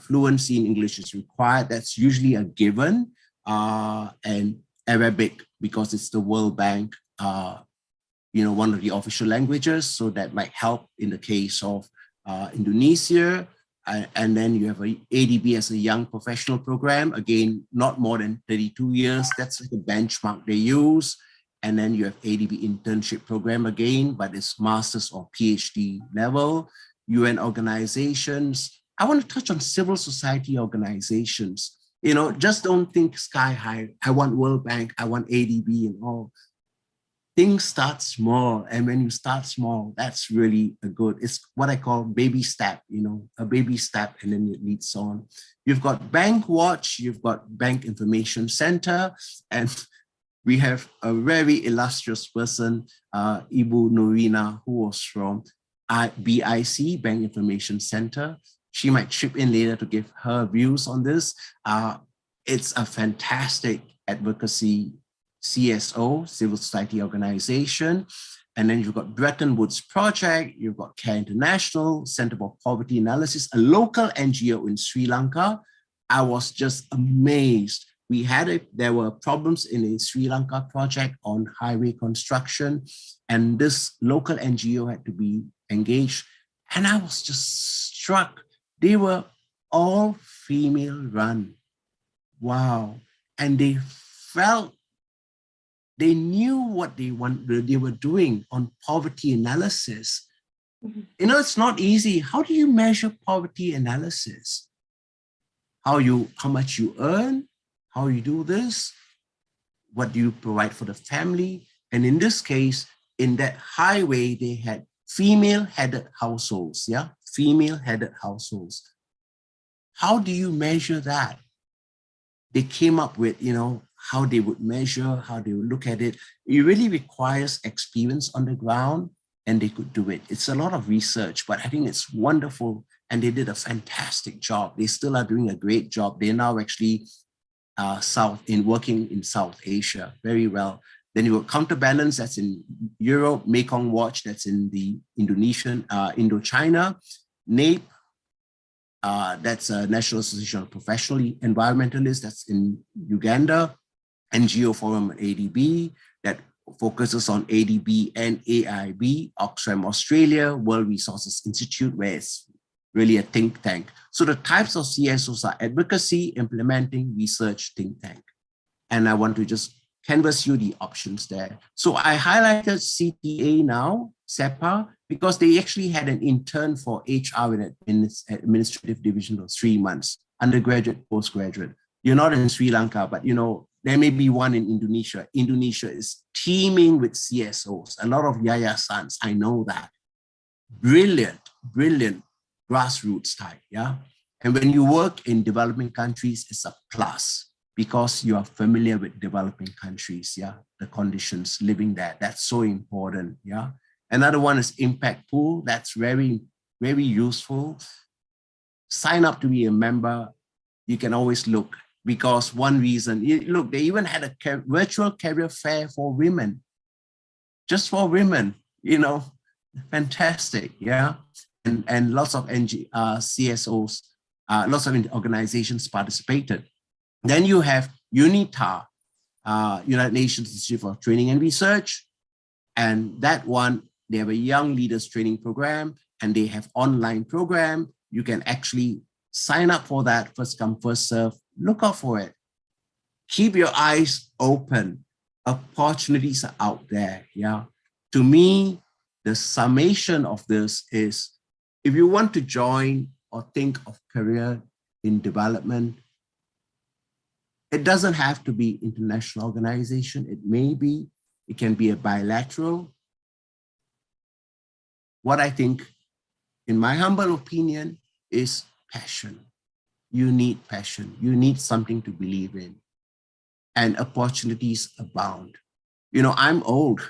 Fluency in English is required. That's usually a given. And Arabic, because it's the World Bank, you know, one of the official languages. So that might help in the case of Indonesia. And then you have a ADB as a young professional program. Again, not more than 32 years. That's like a benchmark they use. And then you have ADB internship program again, but it's master's or PhD level. UN organizations. I want to touch on civil society organizations. You know, just don't think sky high. I want World Bank, I want ADB and all. Things start small, and when you start small, that's really it's what I call baby step, you know, a baby step, and then it leads on. You've got Bank Watch, you've got Bank Information Center, and we have a very illustrious person, Ibu Norina, who was from BIC, Bank Information Center. She might chip in later to give her views on this. it's a fantastic advocacy CSO, civil society organization. And then you've got Bretton Woods Project, you've got Care International, Center for Poverty Analysis, a local NGO in Sri Lanka. I was just amazed. There were problems in a Sri Lanka project on highway construction, and this local NGO had to be engaged. And I was just struck. They were all female run. Wow. And they knew what they were doing on poverty analysis. Mm-hmm. You know, it's not easy. How do you measure poverty analysis? How much you earn, how you do this, what do you provide for the family? And in this case, in that highway, they had female-headed households, yeah? Female-headed households. How do you measure that? They came up with, how they would measure, how they would look at it. It really requires experience on the ground, and they could do it. It's a lot of research, but I think it's wonderful, and they did a fantastic job. They still are doing a great job. They're now actually working in South Asia very well. Then you got Counterbalance, that's in Europe, Mekong Watch, that's in the Indochina, NAPE, that's a National Association of Professional Environmentalists, that's in Uganda, NGO Forum ADB, that focuses on ADB and AIB, Oxfam Australia, World Resources Institute, where it's really a think tank. So the types of CSOs are advocacy, implementing, research, think tank. And I want to just canvas you the options there. So I highlighted CTA now, SEPA, because they actually had an intern for HR in administrative division for 3 months, undergraduate, postgraduate. You're not in Sri Lanka, but there may be one in Indonesia. Indonesia is teeming with CSOs, a lot of yayasans, I know that. Brilliant grassroots type, yeah? And when you work in developing countries, it's a plus because you are familiar with developing countries, yeah? The conditions living there, that's so important, yeah? Another one is Impact Pool, that's very, very useful. Sign up to be a member, you can always look. Because one reason, look, they even had a virtual career fair for women, just for women, fantastic, yeah? And lots of CSOs, lots of organizations participated. Then you have UNITA, United Nations Institute for Training and Research, and that one, they have a young leaders training program, and they have online program. You can actually sign up for that, first come, first serve. Look out for it. Keep your eyes open. Opportunities are out there, yeah? To me, the summation of this is, if you want to join or think of career in development, it doesn't have to be international organization. It can be a bilateral. What I think, in my humble opinion, is passion. You need passion. You need something to believe in. And opportunities abound. I'm old.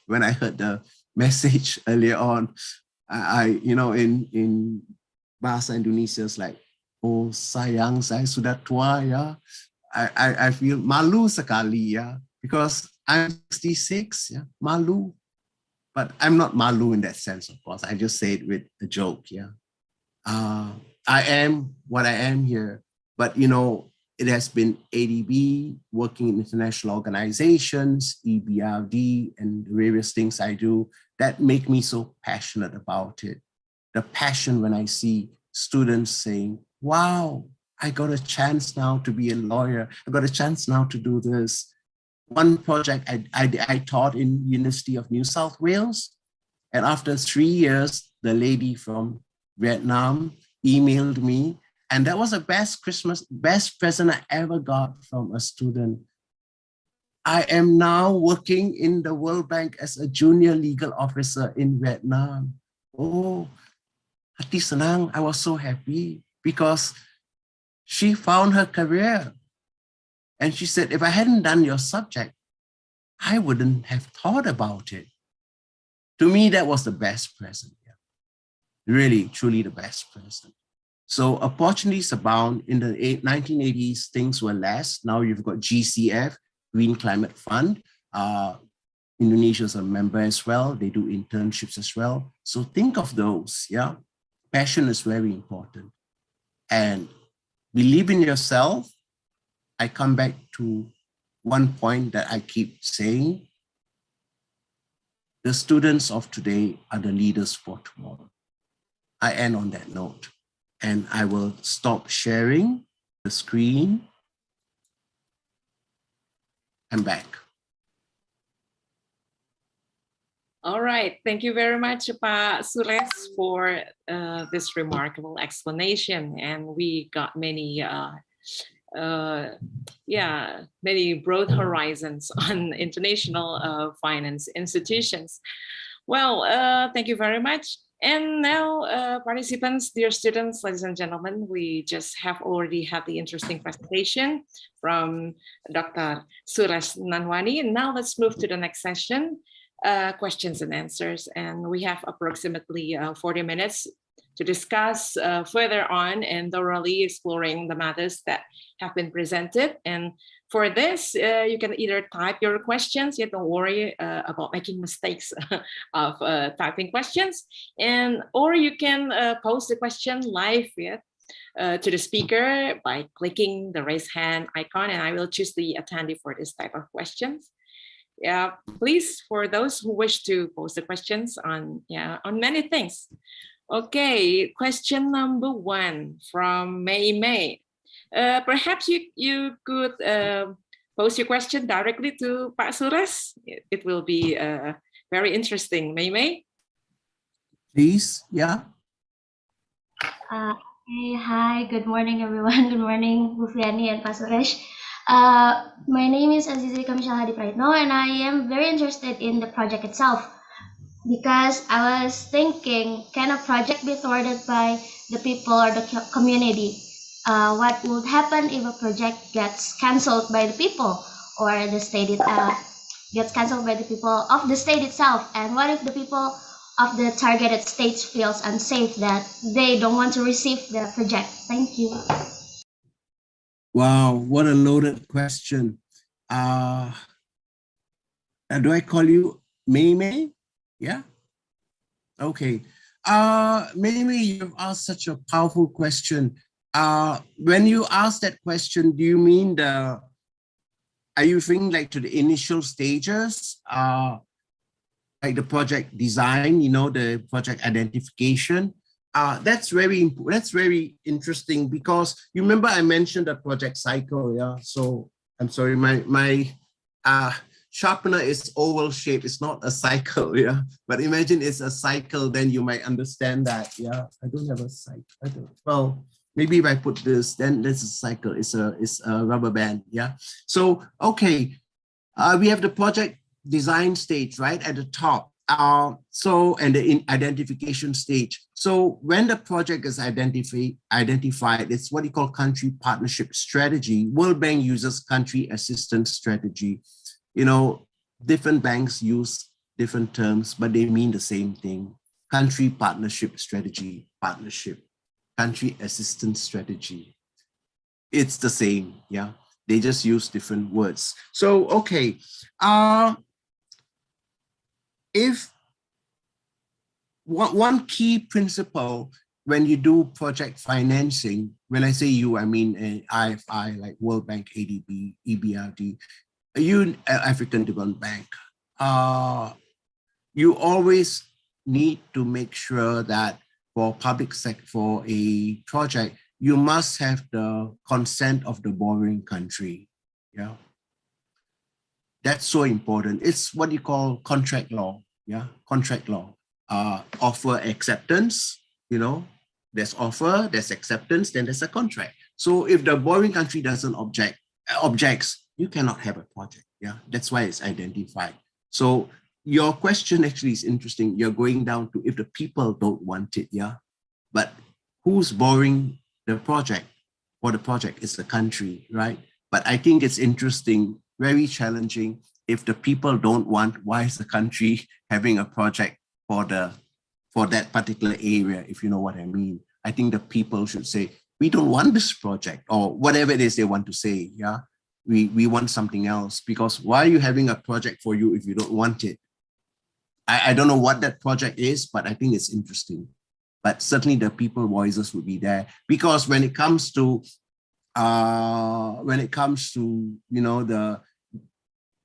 When I heard the message earlier on, in bahasa Indonesia, it's like, oh sayang, saya sudah tua, ya. I feel malu sekali, ya, because I'm 66, yeah, malu. But I'm not malu in that sense, of course. I just say it with a joke, yeah. I am what I am here, but it has been ADB, working in international organizations, EBRD, and various things I do that make me so passionate about it. The passion when I see students saying, wow, I got a chance now to be a lawyer. I got a chance now to do this. One project I taught in University of New South Wales, and after 3 years, the lady from Vietnam emailed me, and that was the best present I ever got from a student. I am now working in the World Bank as a junior legal officer in Vietnam. Oh, hati senang, I was so happy because she found her career. And she said, if I hadn't done your subject, I wouldn't have thought about it. To me, that was the best present. Yeah. Really, truly the best present. So opportunities abound. In the 1980s, things were less. Now you've got GCF, Green Climate Fund. Indonesia is a member as well. They do internships as well. So think of those, yeah? Passion is very important. And believe in yourself. I come back to one point that I keep saying. The students of today are the leaders for tomorrow. I end on that note. And I will stop sharing the screen. I'm back. All right, thank you very much, Pak Suresh, for this remarkable explanation. And we got many, many broad horizons on international finance institutions. Well, thank you very much. And now, participants, dear students, ladies and gentlemen, we just have already had the interesting presentation from Dr. Suresh Nanwani. And now let's move to the next session, questions and answers. And we have approximately 40 minutes to discuss further on and thoroughly exploring the matters that have been presented. And for this, you can either type your questions, yet don't worry about making mistakes of typing questions, or you can post the question live to the speaker by clicking the raise hand icon, and I will choose the attendee for this type of questions. Yeah, please, for those who wish to post the questions on many things. Okay, question number 1 from May. Perhaps you could post your question directly to Pak Suresh. It will be very interesting. May? Please, yeah. Hey, hi, good morning, everyone. Good morning, Bu Fiani and Pak Suresh. My name is Azizi Kamishal Hadi Praitno, and I am very interested in the project itself because I was thinking, can a project be thwarted by the people or the community? What would happen if a project gets cancelled by the people or the state gets cancelled by the people of the state itself? And what if the people of the targeted states feels unsafe that they don't want to receive the project? Thank you. Wow, what a loaded question. Do I call you May? Yeah? Okay. May, you've asked such a powerful question. When you ask that question, do you mean are you referring like to the initial stages, like the project design, the project identification? That's very interesting because you remember I mentioned the project cycle, yeah? So I'm sorry, my sharpener is oval shape. It's not a cycle, yeah? But imagine it's a cycle, then you might understand that, yeah? I don't have a cycle. Well, maybe if I put this, then this is a cycle. It's a rubber band, yeah? So, okay, we have the project design stage, right, at the top. And the identification stage. So when the project is identified, it's what you call country partnership strategy. World Bank uses country assistance strategy. Different banks use different terms, but they mean the same thing. Country partnership strategy, partnership, country assistance strategy. It's the same, yeah? They just use different words. So, okay. If one key principle when you do project financing, when I say you, I mean IFI, like World Bank, ADB, EBRD, African Development Bank, you always need to make sure that for public sector, for a project, you must have the consent of the borrowing country. Yeah. That's so important. It's what you call contract law. Yeah, contract law. Offer acceptance, there's offer, there's acceptance, then there's a contract. So if the borrowing country doesn't objects, you cannot have a project. Yeah, that's why it's identified. So your question actually is interesting. You're going down to if the people don't want it, yeah, but who's borrowing the project? For the project, it's the country, right? But I think it's interesting, very challenging. If the people don't want, why is the country having a project for that particular area, if you know what I mean? I think the people should say, we don't want this project, or whatever it is they want to say. Yeah, we want something else, because why are you having a project for you if you don't want it? I don't know what that project is, but I think it's interesting. But certainly the people voices would be there, because when it comes to the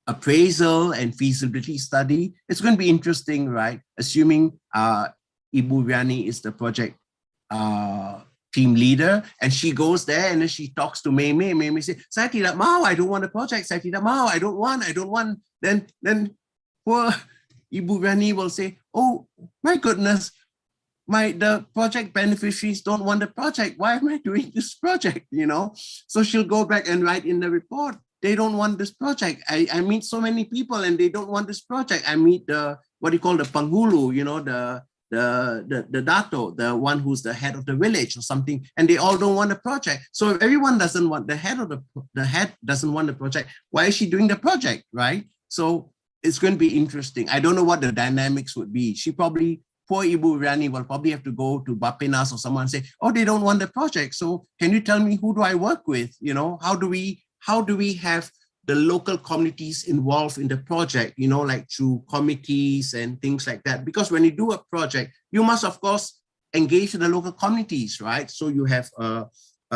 appraisal and feasibility study, it's going to be interesting, right? Assuming Ibu Riani is the project team leader, and she goes there and then she talks to May. May say, "Saya tidak mau, I don't want a project. Saya tidak mau, I don't want." Then poor Ibu Riani will say, "Oh my goodness, the project beneficiaries don't want the project. Why am I doing this project?" So she'll go back and write in the report, they don't want this project. I meet so many people and they don't want this project. I meet the Panghulu, the Dato, the one who's the head of the village or something, and they all don't want the project. So if everyone doesn't want, the head doesn't want the project, why is she doing the project, right? So it's going to be interesting. I don't know what the dynamics would be. Poor Ibu Riani will probably have to go to Bapenas or someone and say, "Oh, they don't want the project. So can you tell me who do I work with? How do we have the local communities involved in the project, like through committees and things like that?" Because when you do a project, you must, of course, engage the local communities, right? So you have a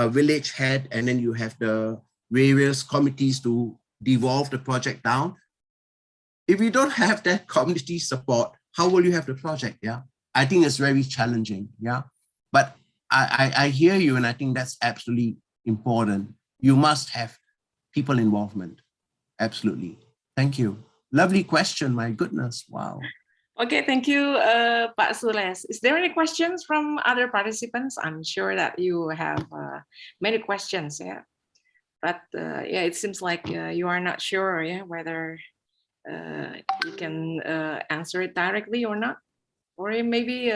village head, and then you have the various committees to devolve the project down. If you don't have that community support, how will you have the project? Yeah, I think it's very challenging. Yeah, but I hear you, and I think that's absolutely important. You must have people involvement. Absolutely. Thank you. Lovely question. My goodness. Wow. Okay, thank you, Pak Sules. Is there any questions from other participants? I'm sure that you have many questions, yeah. But yeah, it seems like you are not sure, yeah, whether you can answer it directly or not. Or maybe,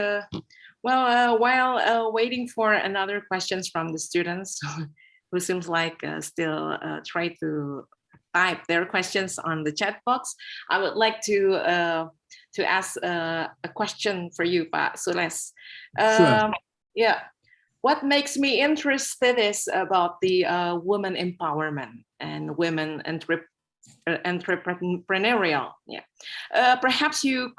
while waiting for another questions from the students who seems like still try to type their questions on the chat box, I would like to ask a question for you, Pak Sules. Sure. Yeah, what makes me interested is about the women empowerment and women entrepreneurial. Yeah, perhaps you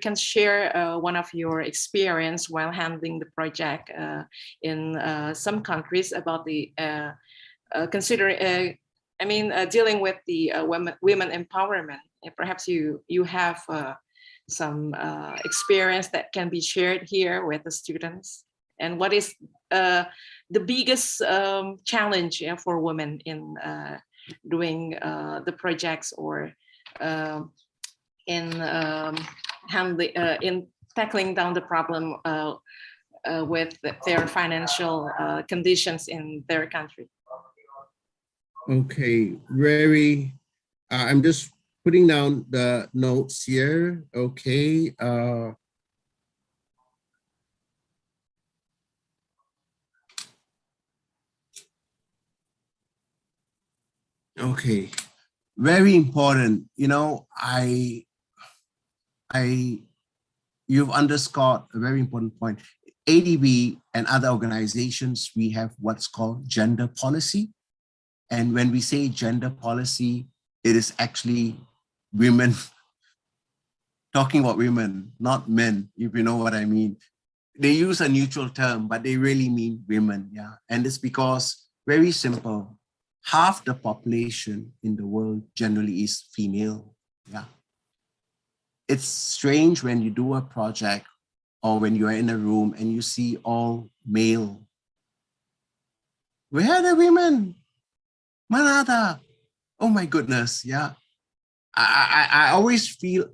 can share one of your experience while handling the project in some countries about the dealing with the women empowerment. Perhaps you have some experience that can be shared here with the students. And what is the biggest challenge for women in doing the projects, or in tackling down the problem with their financial conditions in their country? Okay, I'm just putting down the notes here. Okay. Okay, very important. You've underscored a very important point. ADB and other organizations, we have what's called gender policy. And when we say gender policy, it is actually women, talking about women, not men, if you know what I mean. They use a neutral term, but they really mean women, yeah. And it's because, very simple, half the population in the world generally is female, yeah. It's strange when you do a project or when you are in a room and you see all male. Where are the women? Manada. Oh my goodness, yeah. I always feel,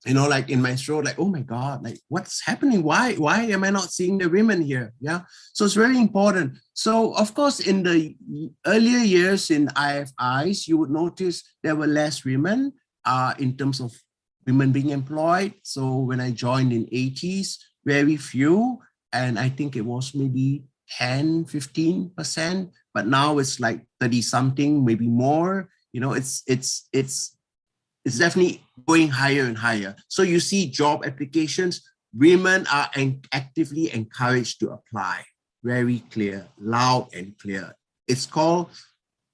like in my throat, like, oh my God, like what's happening? Why am I not seeing the women here? Yeah. So it's very important. So of course, in the earlier years in IFIs, you would notice there were less women in terms of women being employed. So when I joined in 80s, very few. And I think it was maybe 10, 15%, but now it's like 30 something, maybe more. It's definitely going higher and higher. So you see job applications, women are actively encouraged to apply. Very clear, loud and clear. It's called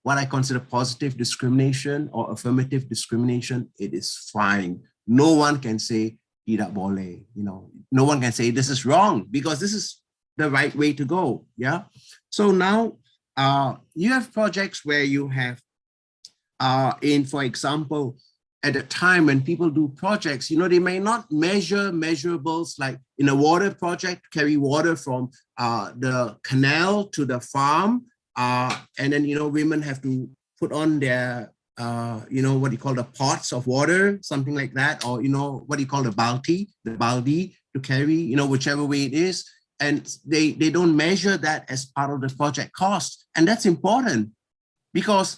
what I consider positive discrimination or affirmative discrimination. It is fine. No one can say tidak boleh, no one can say this is wrong, because this is the right way to go. Yeah. So now you have projects where you have for example, at a time when people do projects, they may not measure measurables, like in a water project, carry water from the canal to the farm. And then, women have to put on their, what do you call the pots of water, something like that, or, what do you call the baldi to carry, whichever way it is. And they don't measure that as part of the project cost. And that's important because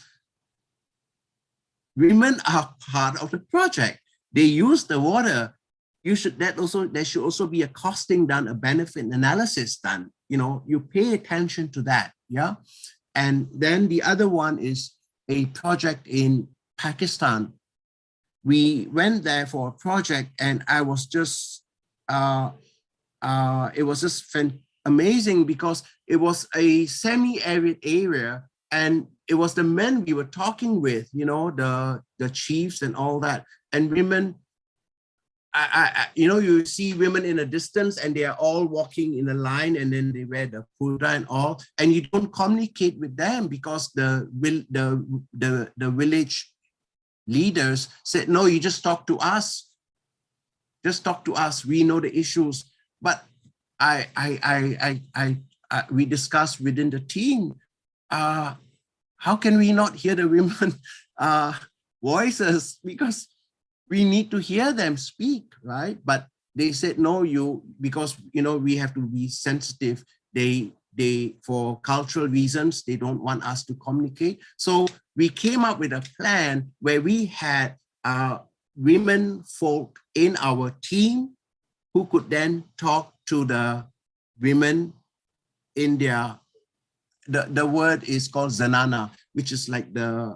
women are part of the project. They use the water. There should also be a costing done, a benefit analysis done. You pay attention to that. Yeah. And then the other one is a project in Pakistan. We went there for a project, and I was just, it was just amazing because it was a semi-arid area, and it was the men we were talking with, the chiefs and all that. And women, you see women in a distance and they are all walking in a line, and then they wear the purdah and all, and you don't communicate with them because the village leaders said, no, you just talk to us. Just talk to us. We know the issues. But we discussed within the team, how can we not hear the women voices? Because we need to hear them speak, right? But they said, no, because we have to be sensitive. They for cultural reasons, they don't want us to communicate. So we came up with a plan where we had women folk in our team who could then talk to the women in their, the word is called zanana, which is like the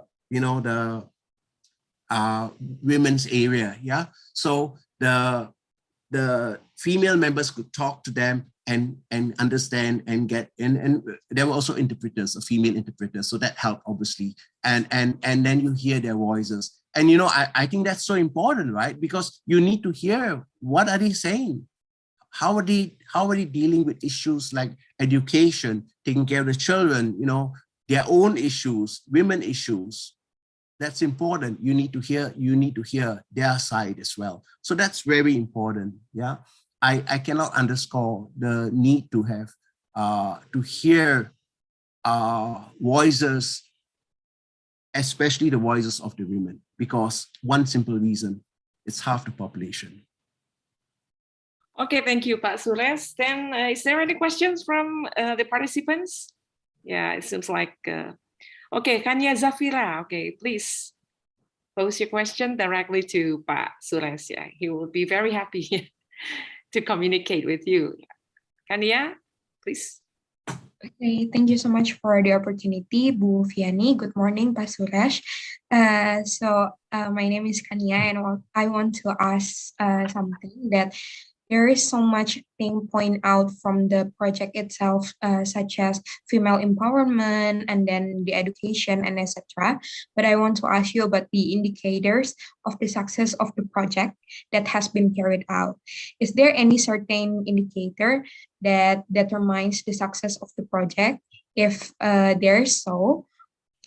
women's area. Yeah. So the female members could talk to them and understand and get in. And there were also interpreters, female interpreters. So that helped, obviously. And then you hear their voices. And, I think that's so important, right? Because you need to hear, what are they saying? How are they dealing with issues like education, taking care of the children, their own issues, women issues? That's important. You need to hear their side as well. So that's very important. Yeah. I cannot underscore the need to have to hear voices, especially the voices of the women, because one simple reason, it's half the population. Okay, thank you, Pak Suresh. Then is there any questions from the participants? Yeah, it seems like, okay, Kanya Zafira, okay, please pose your question directly to Pak Suresh. Yeah, he will be very happy to communicate with you. Kanya, please. Okay, thank you so much for the opportunity, Bu Fiani. Good morning, Pak Suresh. My name is Kanya, and I want to ask something that there is so much thing point out from the project itself, such as female empowerment and then the education and etc. But I want to ask you about the indicators of the success of the project that has been carried out. Is there any certain indicator that determines the success of the project? If there is so,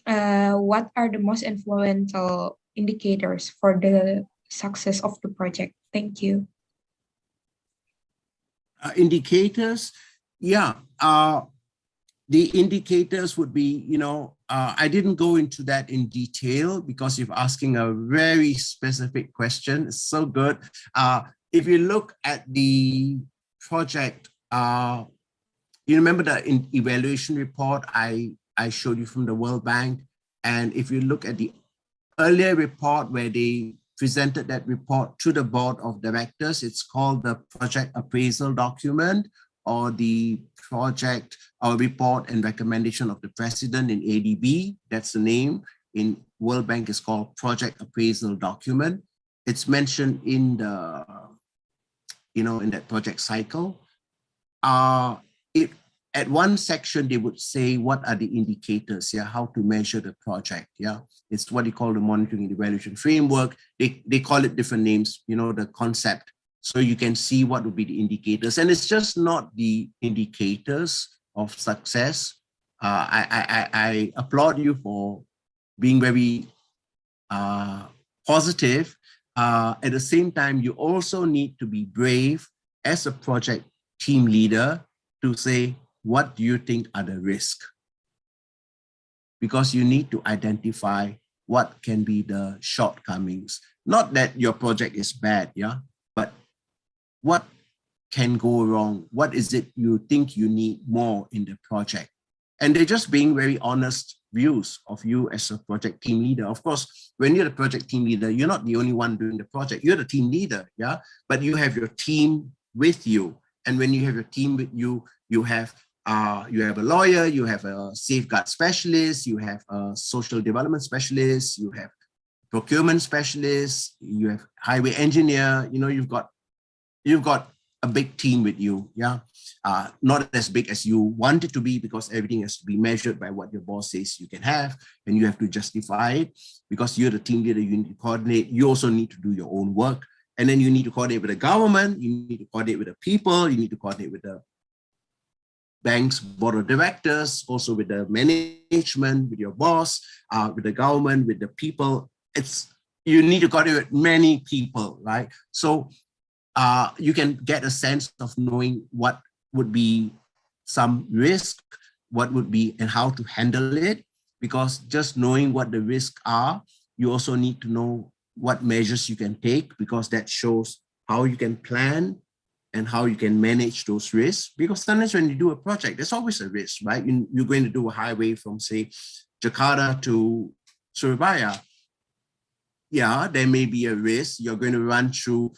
what are the most influential indicators for the success of the project? Thank you. Indicators, yeah. The indicators would be, I didn't go into that in detail because you're asking a very specific question. It's so good. If you look at the project, you remember the evaluation report I showed you from the World Bank? And if you look at the earlier report where they presented that report to the board of directors, it's called the project appraisal document, or the project or report and recommendation of the president in ADB. That's the name. In World Bank is called project appraisal document. It's mentioned in the in that project cycle. At one section, they would say, what are the indicators, how to measure the project, It's what you call the monitoring and evaluation framework. They call it different names, the concept. So you can see what would be the indicators. And it's just not the indicators of success. I applaud you for being very positive. At the same time, you also need to be brave as a project team leader to say, what do you think are the risks? Because you need to identify what can be the shortcomings. Not that your project is bad, but what can go wrong? What is it you think you need more in the project? And they're just being very honest views of you as a project team leader. Of course, when you're the project team leader, you're not the only one doing the project. You're the team leader, but you have your team with you. And when you have your team with you, you have a lawyer, you have a safeguard specialist, you have a social development specialist, you have procurement specialist, you have highway engineer, you've got a big team with you, not as big as you want it to be, because everything has to be measured by what your boss says you can have, and you have to justify it. Because you're the team leader, you need to coordinate. You also need to do your own work, and then you need to coordinate with the government, you need to coordinate with the people, you need to coordinate with the bank's board of directors, also with the management, with your boss, with the government, with the people. You need to coordinate with many people, right? So you can get a sense of knowing what would be some risk, what would be and how to handle it. Because just knowing what the risks are, you also need to know what measures you can take, because that shows how you can plan and how you can manage those risks. Because sometimes when you do a project, there's always a risk, right? You're going to do a highway from, say, Jakarta to Surabaya. Yeah, there may be a risk. You're going to run through,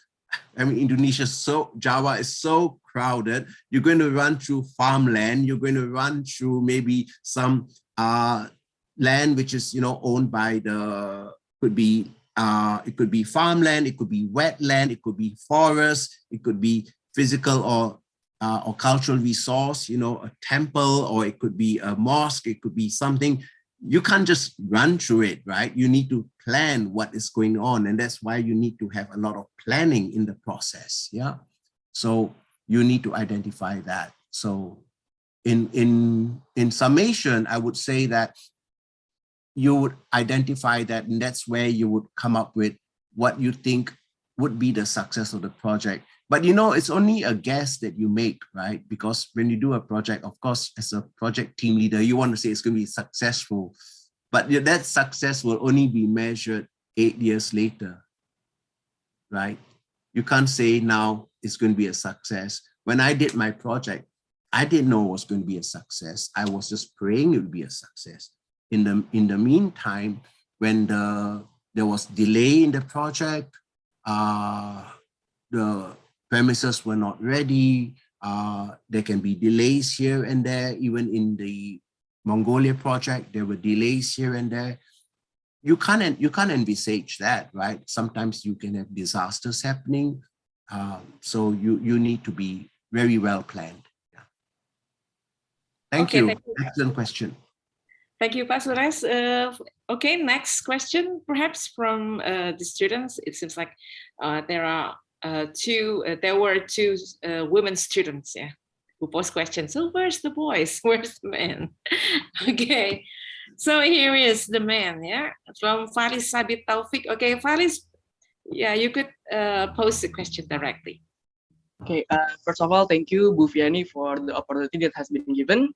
Java is so crowded. You're going to run through farmland. You're going to run through maybe some land which is, owned by it could be farmland, it could be wetland, it could be forest, it could be physical or cultural resource, a temple, or it could be a mosque, it could be something. You can't just run through it, right? You need to plan what is going on. And that's why you need to have a lot of planning in the process, So you need to identify that. So in summation, I would say that you would identify that, and that's where you would come up with what you think would be the success of the project. But it's only a guess that you make, right? Because when you do a project, of course, as a project team leader, you want to say it's going to be successful, but that success will only be measured 8 years later, right? You can't say now it's going to be a success. When I did my project, I didn't know it was going to be a success. I was just praying it would be a success. In the meantime, when there was delay in the project, the premises were not ready. There can be delays here and there. Even in the Mongolia project, there were delays here and there. You can't envisage that, right? Sometimes you can have disasters happening. So you need to be very well planned. Thank you. Excellent question. Thank you, Pak Suresh. Okay, next question, perhaps from the students. It seems like there were two women students, who posed questions. So where's the boys? Where's the men? Okay, so here is the man, from Faris Sabit Taufik. Okay, Faris, you could pose the question directly. Okay, first of all, thank you, Bu Fiani, for the opportunity that has been given.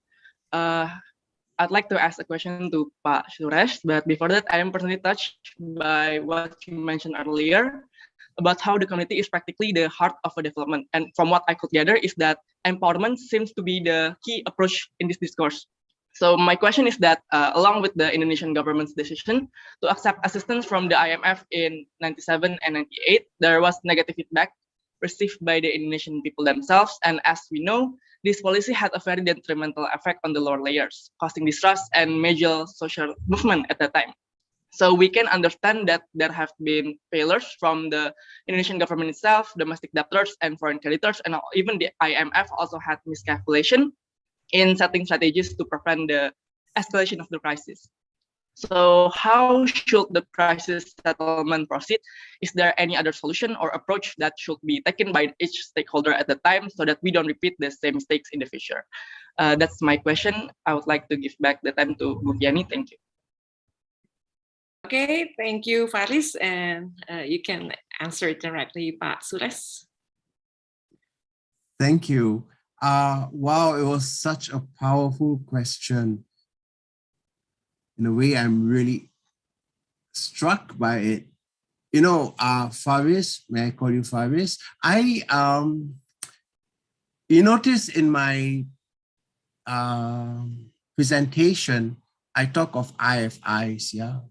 I'd like to ask a question to Pak Suresh, but before that, I am personally touched by what you mentioned earlier about how the community is practically the heart of a development. And from what I could gather is that empowerment seems to be the key approach in this discourse. So my question is that along with the Indonesian government's decision to accept assistance from the IMF in 97 and 98, there was negative feedback received by the Indonesian people themselves. And as we know, this policy had a very detrimental effect on the lower layers, causing distrust and major social movement at that time. So we can understand that there have been failures from the Indonesian government itself, domestic debtors, and foreign creditors, and even the IMF also had miscalculation in setting strategies to prevent the escalation of the crisis. So how should the crisis settlement proceed? Is there any other solution or approach that should be taken by each stakeholder at the time so that we don't repeat the same mistakes in the future? That's my question. I would like to give back the time to Bu Fiani. Thank you. Okay, thank you, Faris, and you can answer it directly, Pak Suresh. Thank you. Wow, it was such a powerful question. In a way, I'm really struck by it. You know, Faris, may I call you Faris? You notice in my presentation, I talk of IFIs, yeah,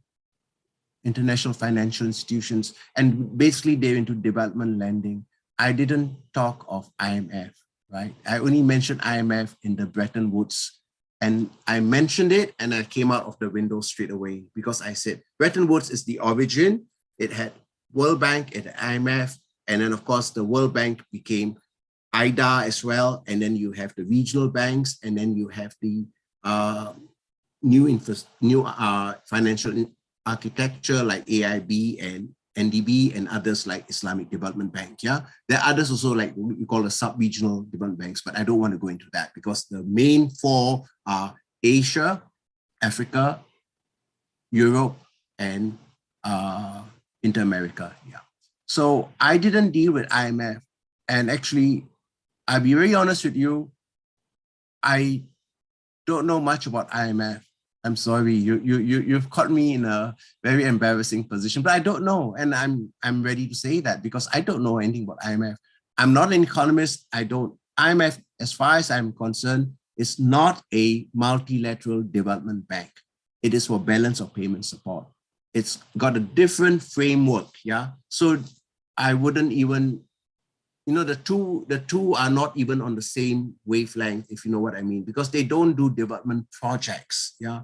international financial institutions, and basically they're into development lending. I didn't talk of IMF, right? I only mentioned IMF in the Bretton Woods, and I mentioned it and I came out of the window straight away because I said Bretton Woods is the origin. It had World Bank, it had IMF, and then of course the World Bank became IDA as well, and then you have the regional banks, and then you have the new financial architecture like AIB and NDB and others like Islamic Development Bank. Yeah, there are others also like we call the sub-regional development banks, but I don't want to go into that because the main four are Asia, Africa, Europe, and Inter-America. Yeah. So I didn't deal with IMF, and actually, I'll be very honest with you, I don't know much about IMF. I'm sorry, you've caught me in a very embarrassing position, but I don't know. And I'm ready to say that because I don't know anything about IMF. I'm not an economist. IMF, as far as I'm concerned, is not a multilateral development bank. It is for balance of payment support. It's got a different framework, yeah? So I wouldn't even, you know, the two are not even on the same wavelength, if you know what I mean, because they don't do development projects. Yeah,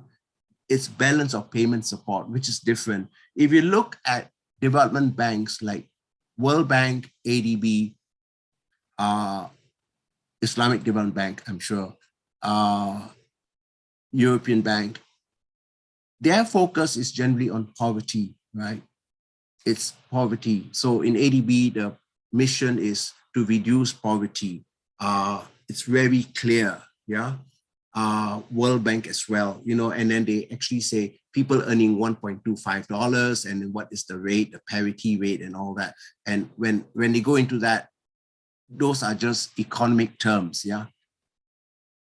it's balance of payment support, which is different. If you look at development banks like World Bank, ADB, Islamic Development Bank, I'm sure, European Bank, their focus is generally on poverty, right? It's poverty. So in ADB, the mission is to reduce poverty. It's very clear, yeah. World Bank as well, you know, and then they actually say people earning $1.25 and then what is the rate, the parity rate and all that. And when they go into that, those are just economic terms, yeah.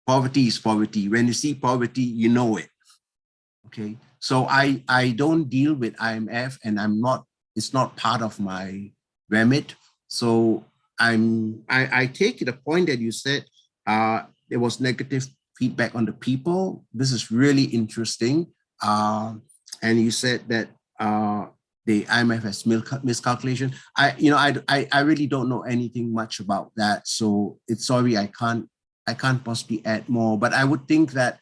Poverty is poverty. When you see poverty, you know it, okay? So I don't deal with IMF and it's not part of my remit. So I take the point that you said there was negative feedback on the people. This is really interesting. And you said that the IMF has miscalculation. I really don't know anything much about that. So it's sorry, I can't possibly add more, but I would think that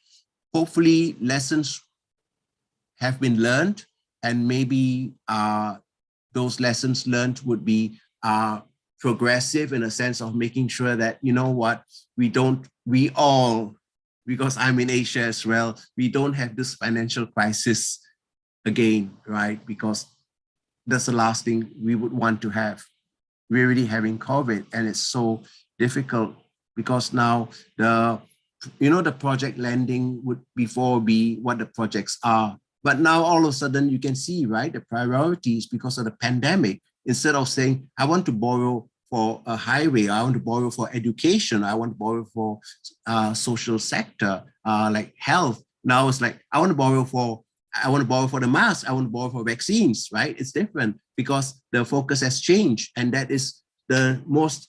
hopefully lessons have been learned and maybe those lessons learned would be progressive in a sense of making sure that, you know what, we all, because I'm in Asia as well, we don't have this financial crisis again, right? Because that's the last thing we would want to have. We're already having COVID and it's so difficult because now the project lending would before be what the projects are. But now all of a sudden you can see, right, the priorities because of the pandemic, instead of saying, I want to borrow for a highway, I want to borrow for education, I want to borrow for social sector, like health. Now it's like, I want to borrow for the mask, I want to borrow for vaccines, right? It's different because the focus has changed. And that is the most,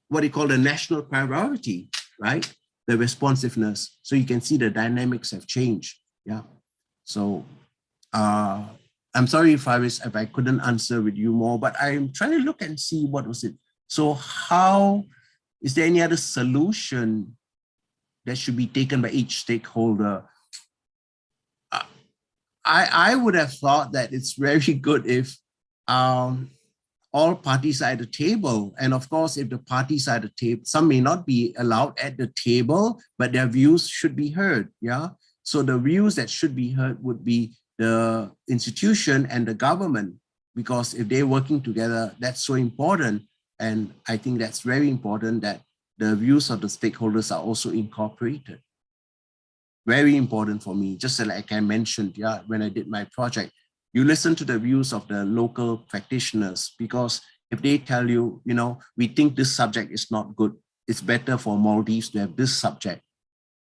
what you call the national priority, right? The responsiveness. So you can see the dynamics have changed, yeah. So I'm sorry, Faris, if I couldn't answer with you more, but I'm trying to look and see what was it. So how, is there any other solution that should be taken by each stakeholder? I would have thought that it's very good if all parties are at the table. And of course, if the parties are at the table, some may not be allowed at the table, but their views should be heard. Yeah. So the views that should be heard would be the institution and the government, because if they're working together, that's so important. And I think that's very important that the views of the stakeholders are also incorporated. Very important for me, just like I mentioned, yeah, when I did my project, you listen to the views of the local practitioners, because if they tell you, you know, we think this subject is not good, it's better for Maldives to have this subject,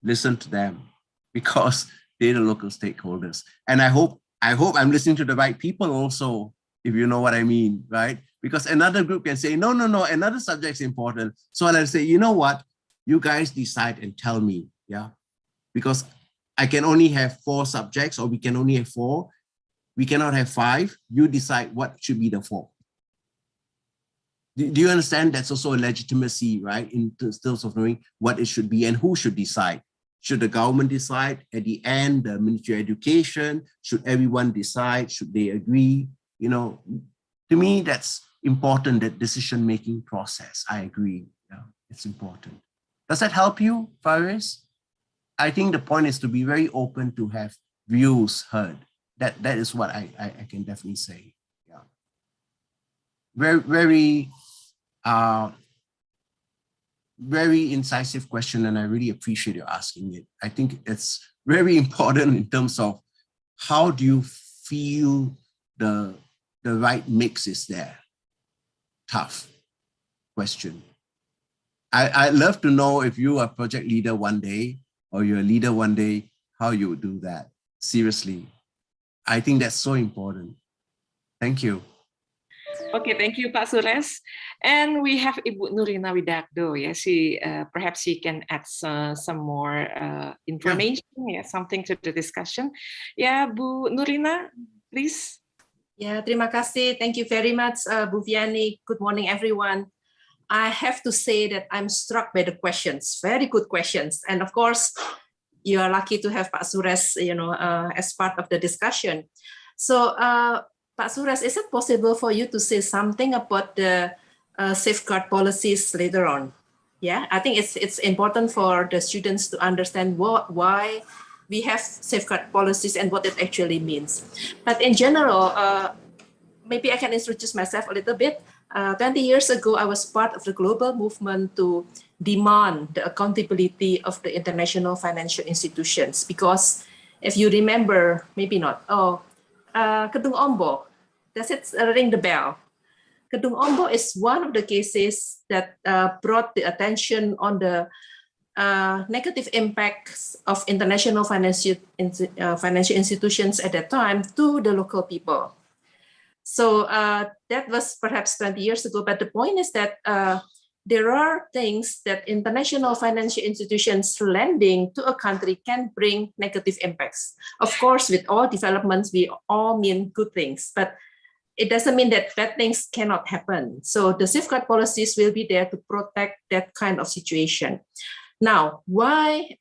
listen to them, because they're the local stakeholders. And I hope I'm listening to the right people also, if you know what I mean, right? Because another group can say, no, another subject is important. So I'll say, you know what, you guys decide and tell me, yeah? Because I can only have 4 subjects, or we can only have 4. We cannot have 5. You decide what should be the 4. Do you understand? That's also a legitimacy, right? In terms of knowing what it should be and who should decide. Should the government decide? At the end, the Ministry of Education? Should everyone decide? Should they agree? You know, to me, that's important, that decision-making process. I agree. Yeah, it's important. Does that help you, Faris? I think the point is to be very open to have views heard. That is what I can definitely say. Yeah. Very incisive question, and I really appreciate you asking it. I think it's very important in terms of how do you feel the right mix is there. Tough question. I'd love to know if you are a project leader one day, or you're a leader one day, how you would do that. Seriously. I think that's so important. Thank you. Okay, thank you, Pak Suresh. And we have Ibu Nurina Widakdo. Yeah, perhaps she can add some more information, something to the discussion. Yeah, Bu Nurina, please. Yeah, terima kasih. Thank you very much, Bu Vianney. Good morning, everyone. I have to say that I'm struck by the questions, very good questions. And of course, you are lucky to have Pak Suresh, as part of the discussion. So, Pak Suresh, is it possible for you to say something about the safeguard policies later on? Yeah, I think it's important for the students to understand why we have safeguard policies and what it actually means. But in general, maybe I can introduce myself a little bit. 20 years ago, I was part of the global movement to demand the accountability of the international financial institutions. Because if you remember, maybe not, Kedung Ombo, does it ring the bell? Kedung Ombo is one of the cases that brought the attention on the negative impacts of international financial institutions at that time to the local people. So that was perhaps 20 years ago, but the point is that there are things that international financial institutions lending to a country can bring negative impacts. Of course, with all developments, we all mean good things, but it doesn't mean that bad things cannot happen. So the safeguard policies will be there to protect that kind of situation. Now, why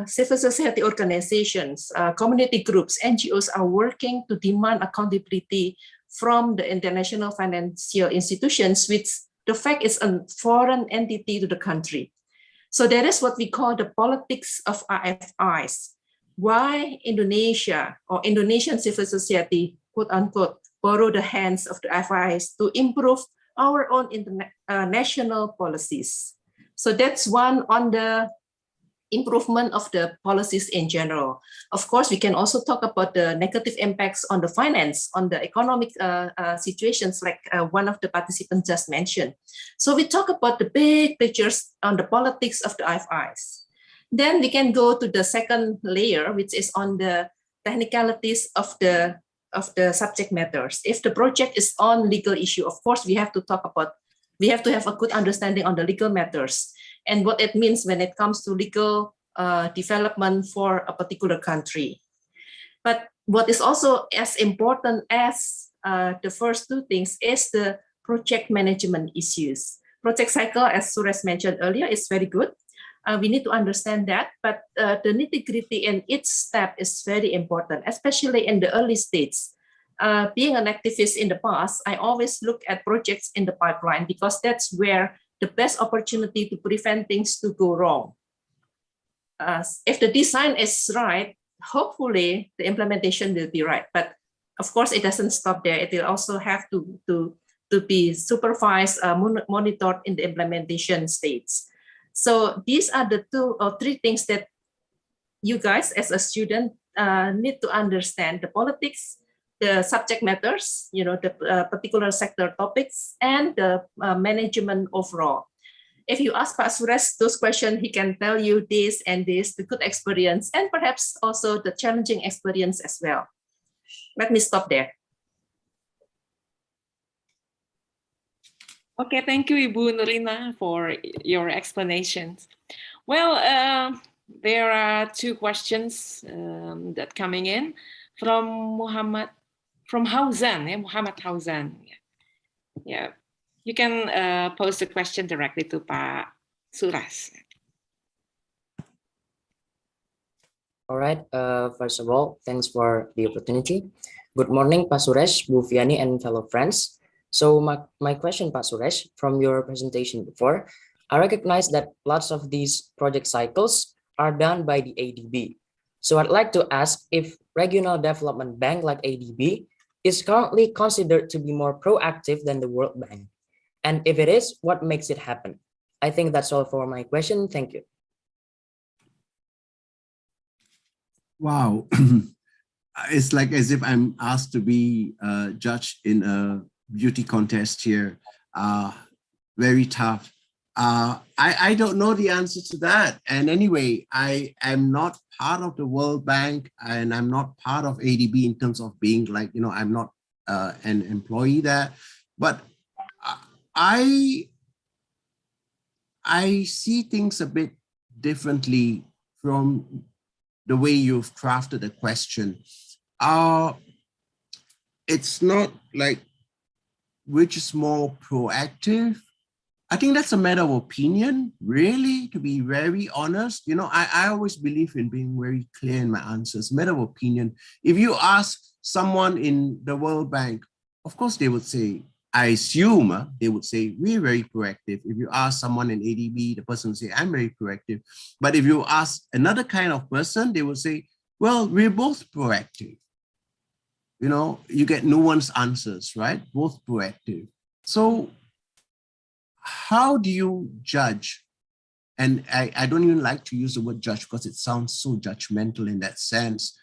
civil society organizations, community groups, NGOs are working to demand accountability from the international financial institutions, which the fact is a foreign entity to the country. So that is what we call the politics of IFIs. Why Indonesia or Indonesian civil society, quote unquote, borrow the hands of the IFIs to improve our own national policies. So that's one on the improvement of the policies in general. Of course, we can also talk about the negative impacts on the finance, on the economic situations, like one of the participants just mentioned. So we talk about the big pictures on the politics of the IFIs. Then we can go to the second layer, which is on the technicalities of the subject matters. If the project is on legal issue, of course, we have to have a good understanding on the legal matters and what it means when it comes to legal development for a particular country. But what is also as important as the first two things is the project management issues. Project cycle, as Suresh mentioned earlier, is very good. We need to understand that, but the nitty-gritty in each step is very important, especially in the early stages. Being an activist in the past, I always look at projects in the pipeline because that's where the best opportunity to prevent things to go wrong. If the design is right, hopefully the implementation will be right. But of course, it doesn't stop there. It will also have to be supervised, monitored in the implementation stage. So these are the 2 or 3 things that you guys as a student need to understand: the politics, the subject matters, the particular sector topics, and the management overall. If you ask Pak Suresh those questions, he can tell you this and this, the good experience, and perhaps also the challenging experience as well. Let me stop there. Okay, thank you, Ibu Nurina, for your explanations. Well, there are 2 questions that coming in from Hauzan, Muhammad Hauzan. Yeah, you can pose the question directly to Pak Suresh. All right. First of all, thanks for the opportunity. Good morning, Pak Suresh, Bu Fiani, and fellow friends. So my question, Pak Suresh, from your presentation before, I recognize that lots of these project cycles are done by the ADB. So I'd like to ask if Regional Development Bank like ADB is currently considered to be more proactive than the World Bank. And if it is, what makes it happen? I think that's all for my question. Thank you. Wow. It's like as if I'm asked to be a judge in a beauty contest here. Very tough. I don't know the answer to that. And anyway, I am not part of the World Bank and I'm not part of ADB in terms of being like, I'm not an employee there. But I see things a bit differently from the way you've crafted the question. It's not like which is more proactive. I think that's a matter of opinion, really, to be very honest. I always believe in being very clear in my answers, matter of opinion. If you ask someone in the World Bank, of course they would say, I assume they would say, we're very proactive. If you ask someone in ADB, the person will say, I'm very proactive. But if you ask another kind of person, they will say, well, we're both proactive. You get nuanced answers, right? Both proactive. So how do you judge? And I don't even like to use the word judge because it sounds so judgmental in that sense.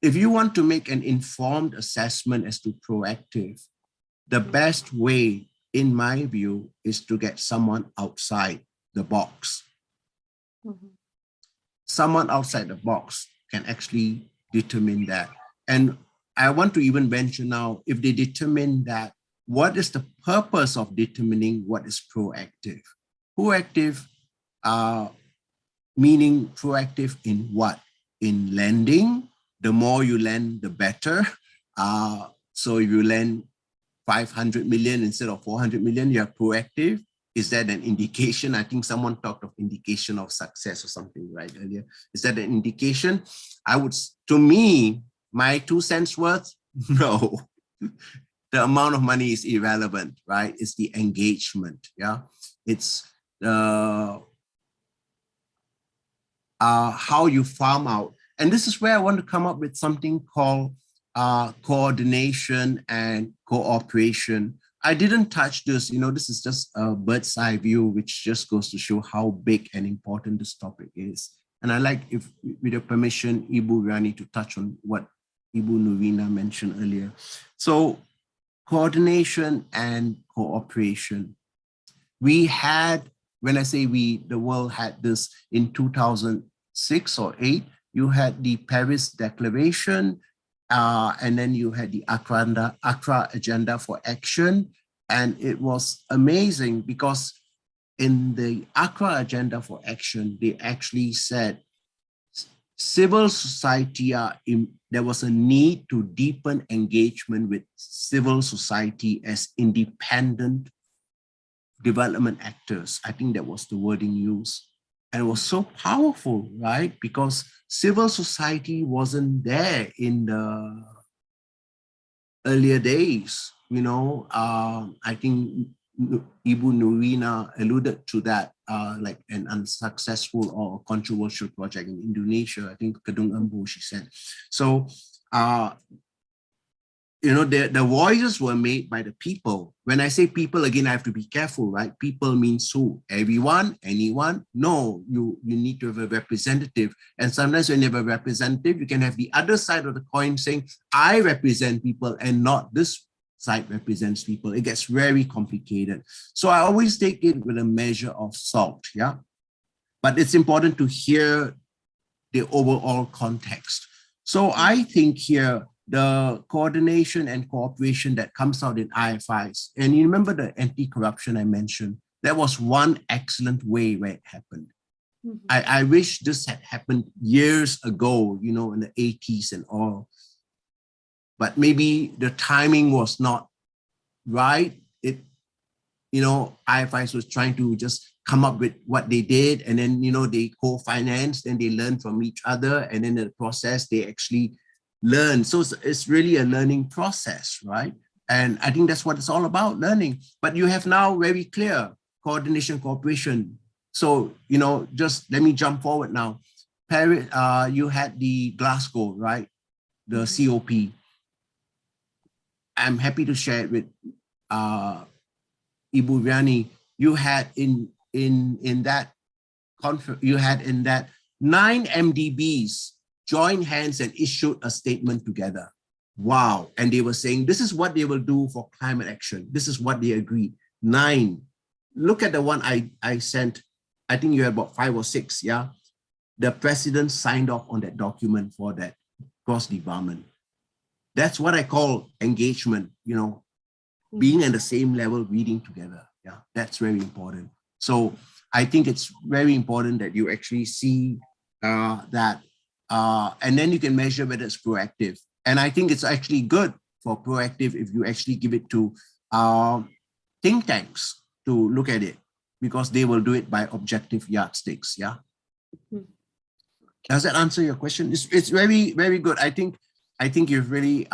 If you want to make an informed assessment as to proactive, the best way, in my view, is to get someone outside the box. Mm-hmm. Someone outside the box can actually determine that. And I want to even mention now, if they determine that, what is the purpose of determining what is proactive? Proactive, meaning proactive in what? In lending. The more you lend, the better. So if you lend 500 million instead of 400 million, you're proactive. Is that an indication? I think someone talked of indication of success or something right earlier. Is that an indication? To me, my 2 cents worth, no. The amount of money is irrelevant, right? It's the engagement, yeah? It's how you farm out. And this is where I want to come up with something called coordination and cooperation. I didn't touch this, this is just a bird's eye view, which just goes to show how big and important this topic is. And I like, if with your permission, Ibu Rani, to touch on what Ibu Nurina mentioned earlier. So coordination and cooperation. We had, when I say we, the world had this in 2006 or 8, you had the Paris Declaration, and then you had the Accra Agenda for Action. And it was amazing because in the Accra Agenda for Action, they actually said civil society, there was a need to deepen engagement with civil society as independent development actors. I think that was the wording used. And it was so powerful, right? Because civil society wasn't there in the earlier days. I think Ibu Nurina alluded to that, like an unsuccessful or controversial project in Indonesia. I think Kedung Embu, she said. So, the voices were made by the people. When I say people, again, I have to be careful, right? People means who? Everyone? Anyone? No, you need to have a representative. And sometimes when you have a representative, you can have the other side of the coin saying, I represent people and not this side represents people. It gets very complicated. So I always take it with a measure of salt, yeah? But it's important to hear the overall context. So I think here, the coordination and cooperation that comes out in IFIs, and you remember the anti-corruption I mentioned, that was one excellent way where it happened. Mm-hmm. I wish this had happened years ago, in the 80s and all. But maybe the timing was not right. IFIs was trying to just come up with what they did, and then, they co-financed, then they learned from each other, and in the process, they actually learn. So it's really a learning process, right? And I think that's what it's all about, learning. But you have now very clear coordination, cooperation. So, just let me jump forward now. Paris, you had the Glasgow, right? The COP. I'm happy to share it with Ibu Riani. You had in that conference, you had in that 9 MDBs joined hands and issued a statement together. Wow. And they were saying, this is what they will do for climate action. This is what they agreed. 9. Look at the one I sent. I think you had about 5 or 6, yeah? The president signed off on that document for that cross-department. That's what I call engagement, being at the same level, reading together. Yeah, that's very important. So I think it's very important that you actually see that. And then you can measure whether it's proactive. And I think it's actually good for proactive if you actually give it to think tanks to look at it, because they will do it by objective yardsticks, yeah? Does that answer your question? It's very, very good. I think you've really,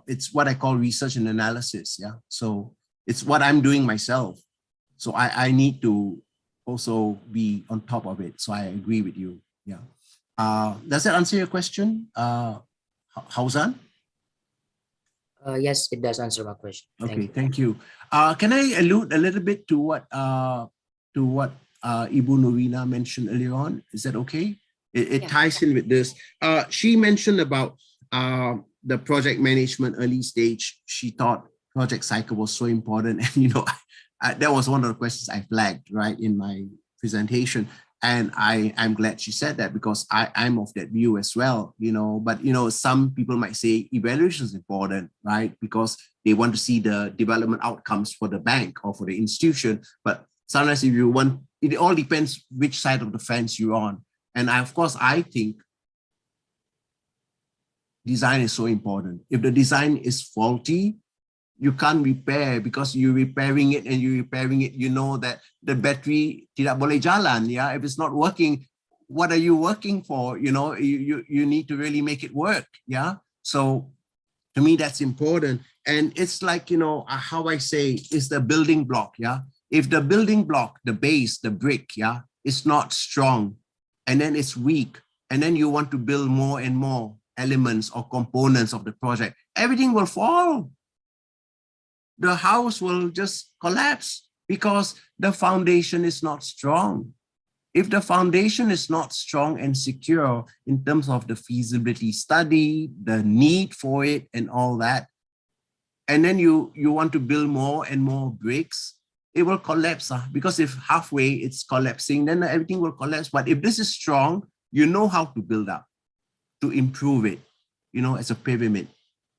it's what I call research and analysis, yeah? So it's what I'm doing myself. So I need to also be on top of it. So I agree with you, yeah. Does that answer your question, Hausan? Yes, it does answer my question. Okay, thank you. Can I allude a little bit to what Ibu Nurina mentioned earlier on? Is that okay? It ties in with this. She mentioned about the project management early stage. She thought project cycle was so important, and that was one of the questions I flagged right in my presentation. And I'm glad she said that, because I'm of that view as well, but, some people might say evaluation is important, right? Because they want to see the development outcomes for the bank or for the institution. But sometimes if you want, it all depends which side of the fence you're on. And of course, I think design is so important. If the design is faulty, you can't repair, because you're repairing it, you know that the battery tidak boleh jalan, yeah? If it's not working, what are you working for? You need to really make it work, yeah? So to me, that's important. And it's like, how I say, it's the building block, yeah? If the building block, the base, the brick, yeah, is not strong, and then it's weak, and then you want to build more and more elements or components of the project, everything will fall. The house will just collapse because the foundation is not strong. If the foundation is not strong and secure in terms of the feasibility study, the need for it and all that, and then you want to build more and more bricks, it will collapse. Because if halfway it's collapsing, then everything will collapse. But if this is strong, you know how to build up, to improve it, as a pyramid,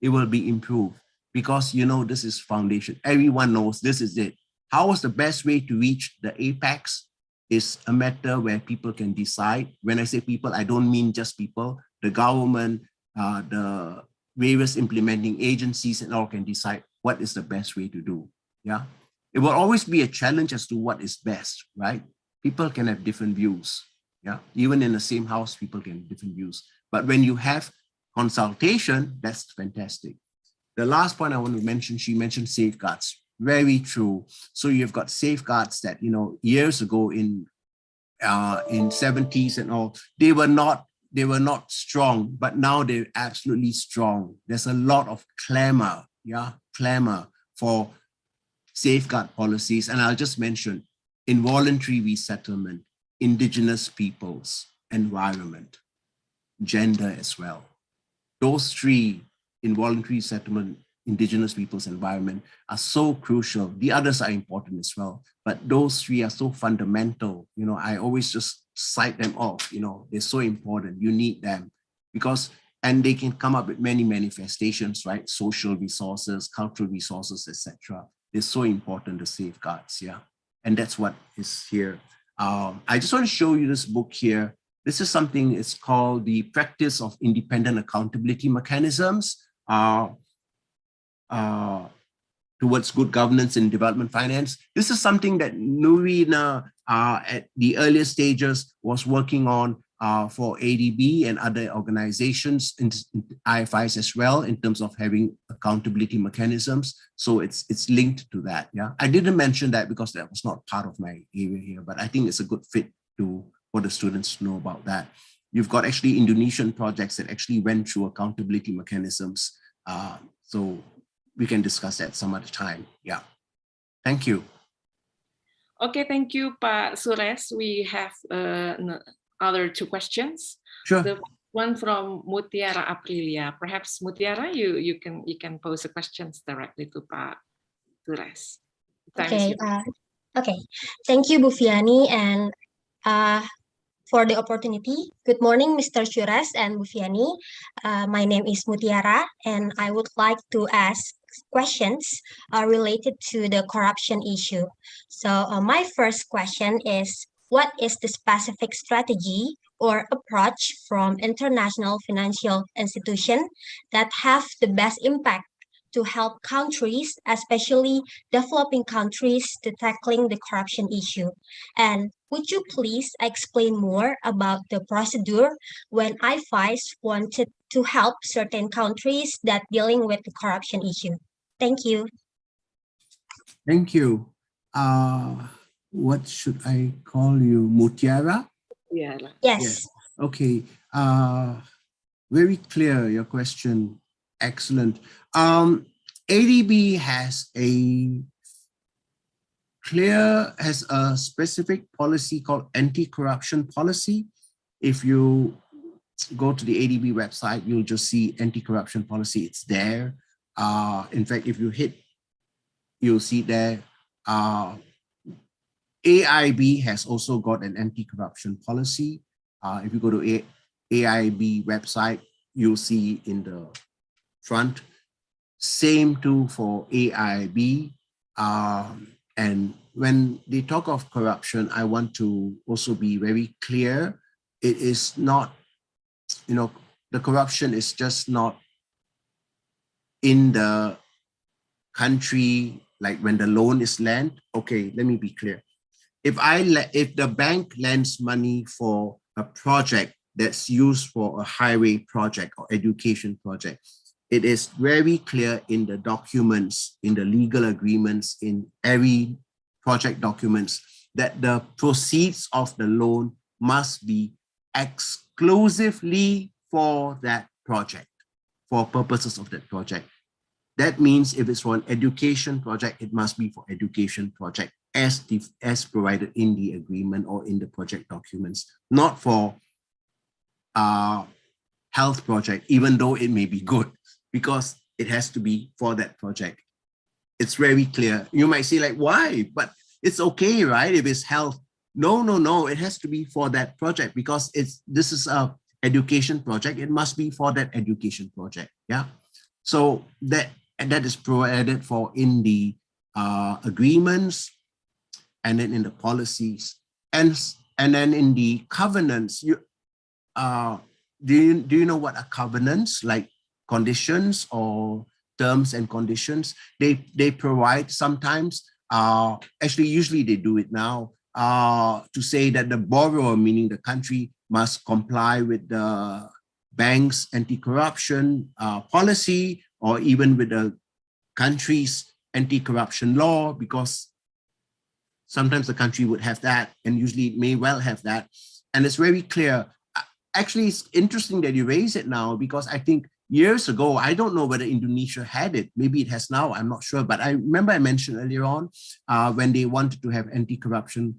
it will be improved. Because this is foundation. Everyone knows this is it. How is the best way to reach the apex is a matter where people can decide. When I say people, I don't mean just people. The government, the various implementing agencies and all can decide what is the best way to do. Yeah. it will always be a challenge as to what is best, right? People can have different views. Yeah, even in the same house, people can have different views. But when you have consultation, that's fantastic. The last point I want to mention, she mentioned safeguards. Very true. So you've got safeguards that, you know, years ago in 70s and all, they were not strong, but now they're absolutely strong. There's a lot of clamor for safeguard policies. And I'll just mention involuntary resettlement, indigenous peoples, environment, gender as well. Those three, involuntary settlement, indigenous peoples, environment, are so crucial. The others are important as well, but those three are so fundamental. You know, I always just cite them off. You know, they're so important. You need them because, and they can come up with many manifestations, right? Social resources, cultural resources, etc. They're so important, the safeguards, yeah. And that's what is here. I just want to show you this book here. This is something, it's called The Practice of Independent Accountability Mechanisms Towards Good Governance in Development Finance. This is something that Nurina at the earlier stages was working on for ADB and other organizations in IFIs as well, in terms of having accountability mechanisms. So it's linked to that. Yeah, I didn't mention that because that was not part of my area here, but I think it's a good fit for the students to know about that. You've got actually Indonesian projects that actually went through accountability mechanisms. So we can discuss that some other time. Yeah, thank you. Okay, thank you, Pak Suresh. We have other two questions. Sure. The one from Mutiara Aprilia. Perhaps Mutiara, you can pose the questions directly to Pak Suresh. Okay. Okay. Thank you, Bu Fiani, and for the opportunity. Good morning, Mr. Suresh and Bu Fiani. My name is Mutiara, and I would like to ask questions related to the corruption issue. So my first question is, what is the specific strategy or approach from international financial institutions that have the best impact to help countries, especially developing countries, to tackling the corruption issue? And would you please explain more about the procedure when IFIs wanted to help certain countries that dealing with the corruption issue? Thank you. Thank you. What should I call you? Mutiara? Yeah. Yes. Okay. Very clear, your question. Excellent. ADB has a specific policy called anti-corruption policy. If you go to the ADB website, you'll just see anti-corruption policy. It's there. In fact, if you hit, you'll see there. AIB has also got an anti-corruption policy. If you go to AIB website, you'll see in the front. Same too for AIB. And when they talk of corruption, I want to also be very clear. It is not, the corruption is just not in the country, like when the loan is lent. Okay, let me be clear. If the bank lends money for a project that's used for a highway project or education project, it is very clear in the documents, in the legal agreements, in every project documents, that the proceeds of the loan must be exclusively for that project, for purposes of that project. That means if it's for an education project, it must be for education project as provided in the agreement or in the project documents, not for health project, even though it may be good, because it has to be for that project. It's very clear. You might say like, why? But it's okay, right? If it's health. No, it has to be for that project because this is a education project. It must be for that education project, yeah? So that is provided for in the agreements and then in the policies. And then in the covenants, do you know what are covenants? Like conditions or terms and conditions? They provide sometimes actually usually they do it now, to say that the borrower, meaning the country, must comply with the bank's anti-corruption policy, or even with the country's anti-corruption law, because sometimes the country would have that, and usually it may well have that. And it's very clear. Actually, it's interesting that you raise it now, because I think years ago, I don't know whether Indonesia had it. Maybe it has now, I'm not sure. But I remember I mentioned earlier on when they wanted to have anti-corruption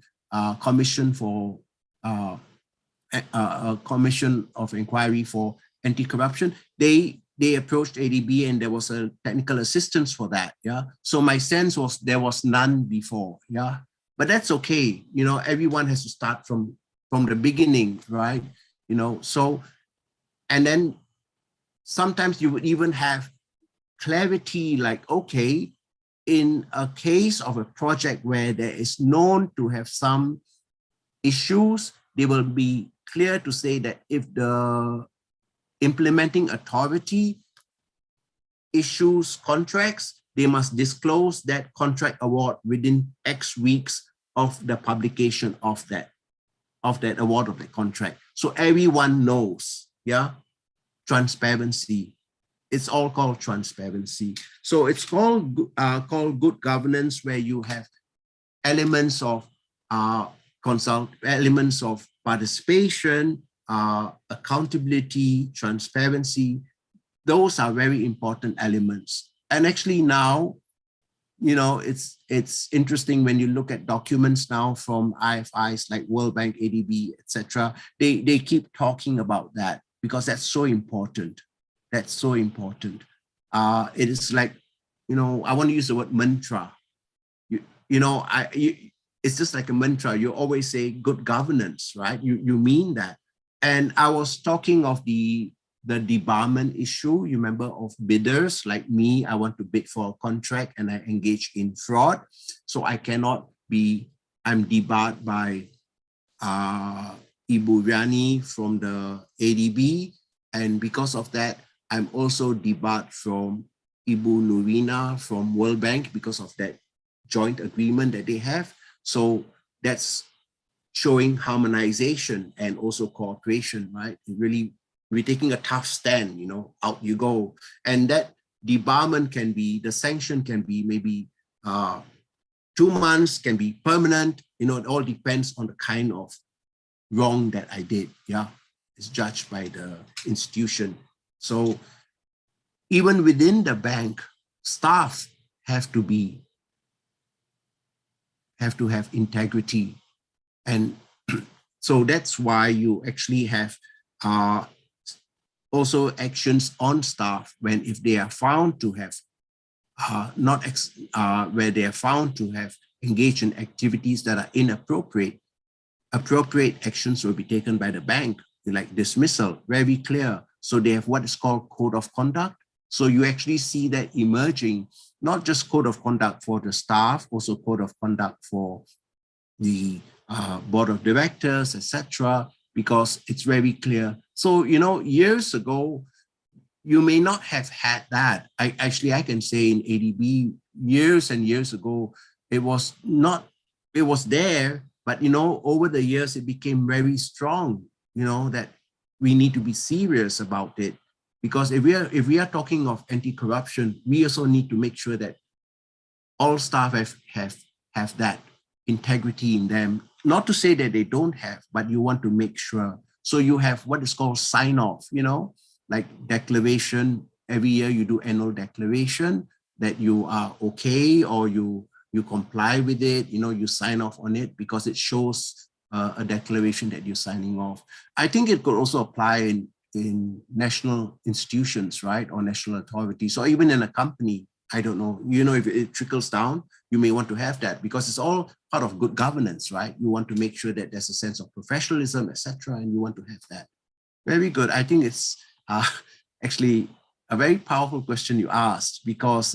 commission for a commission of inquiry for anti-corruption, they approached ADB and there was a technical assistance for that. Yeah. So my sense was there was none before. Yeah. But that's okay. You know, everyone has to start from the beginning, right? You know, so, and then sometimes you would even have clarity, like, okay, in a case of a project where there is known to have some issues, they will be clear to say that if the implementing authority issues contracts, they must disclose that contract award within X weeks of the publication of that award of the contract. So everyone knows, yeah, transparency. It's all called transparency. So it's called good governance, where you have elements of elements of participation, accountability, transparency. Those are very important elements. And actually now, you know, it's interesting when you look at documents now from IFIs like World Bank, ADB, etc. They keep talking about that, because that's so important. That's so important. It is like, you know, I want to use the word mantra. It's just like a mantra. You always say good governance, right? You mean that. And I was talking of the debarment issue. You remember, of bidders like me. I want to bid for a contract and I engage in fraud. So I cannot be, I'm debarred by Ibu Riani from the ADB. And because of that, I'm also debarred from Ibu Nurina from World Bank because of that joint agreement that they have. So that's showing harmonization and also cooperation, right? Really, we're taking a tough stand, you know, out you go. And that debarment can be, the sanction can be maybe 2 months, can be permanent, you know, it all depends on the kind of wrong that I did, yeah. It's judged by the institution. So even within the bank, staff have to have integrity. And so that's why you actually have also actions on staff when, if they are found to have where they are found to have engaged in activities that are inappropriate, appropriate actions will be taken by the bank, like dismissal, very clear. So they have what is called code of conduct. So you actually see that emerging, not just code of conduct for the staff, also code of conduct for the board of directors, etc., because it's very clear. So, you know, years ago, you may not have had that. I can say in ADB, years and years ago, it was there, but, you know, over the years, it became very strong, you know, that we need to be serious about it. Because if we are talking of anti-corruption, we also need to make sure that all staff have that integrity in them. Not to say that they don't have, but you want to make sure. So you have what is called sign-off, you know, like declaration. Every year you do annual declaration that you are okay, or you comply with it, you know, you sign off on it because it shows a declaration that you're signing off. I think it could also apply in national institutions, right, or national authorities, or even in a company. I don't know, you know, if it trickles down, you may want to have that, because it's all part of good governance, right? You want to make sure that there's a sense of professionalism, etc., and you want to have that. Very good. I think it's actually a very powerful question you asked, because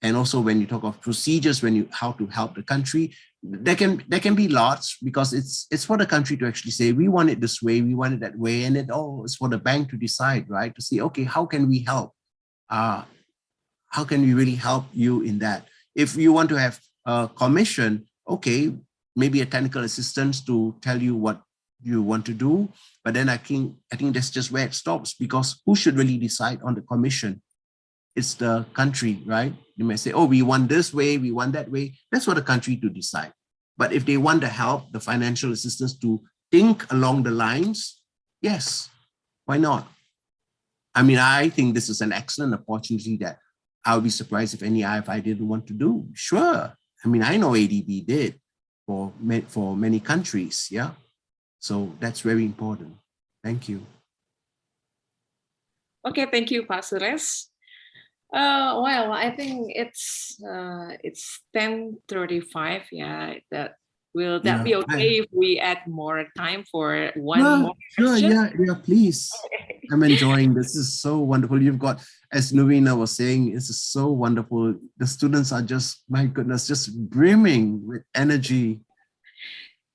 and also when you talk of procedures, how to help the country, there can be lots, because it's for the country to actually say, we want it this way, we want it that way, and it's for the bank to decide, right? To see, okay, how can we help? How can we really help you in that? If you want to have a commission, okay, maybe a technical assistance to tell you what you want to do. But then I think that's just where it stops, because who should really decide on the commission? It's the country, right? You may say, oh, we want this way, we want that way. That's for the country to decide. But if they want the help, the financial assistance to think along the lines, yes, why not? I mean, I think this is an excellent opportunity that I'll be surprised if any IFI didn't want to do. Sure. I mean, I know ADB did for many countries, yeah? So that's very important. Thank you. Okay, thank you, Pak Suresh. Well, I think it's 10:35. Yeah, will that be okay if we add more time for one more question? Sure, yeah, please. I'm enjoying this. This is so wonderful. You've got, as Nurina was saying, this is so wonderful. The students are just, my goodness, just brimming with energy.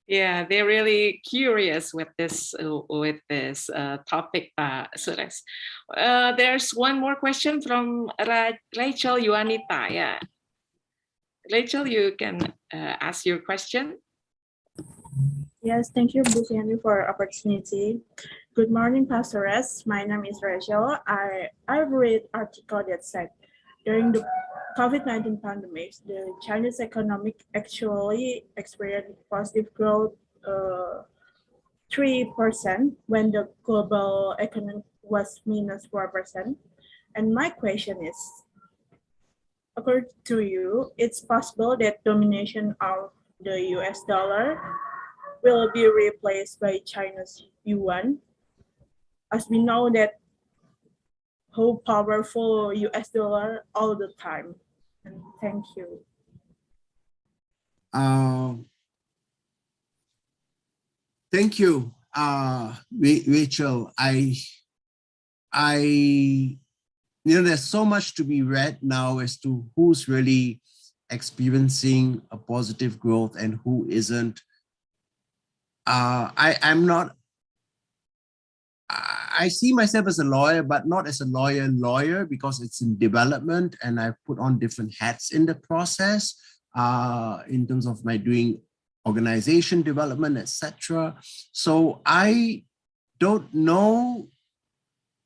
Yeah, they're really curious with this topic, Suresh. There's one more question from Rachel Yuanita. Yeah, Rachel, you can ask your question. Yes, thank you, Bu Fiani, for opportunity. Good morning, Pastores. My name is Rachel. I've read article that said during the COVID-19 pandemic, the Chinese economic actually experienced positive growth 3% when the global economy was minus 4%. And my question is, according to you, it's possible that domination of the US dollar will be replaced by China's yuan, as we know that how powerful US dollar all the time. And thank you. Thank you, Rachel. There's so much to be read now as to who's really experiencing a positive growth and who isn't. I see myself as a lawyer, but not as a lawyer, because it's in development and I've put on different hats in the process in terms of my doing organization development, etc. So I don't know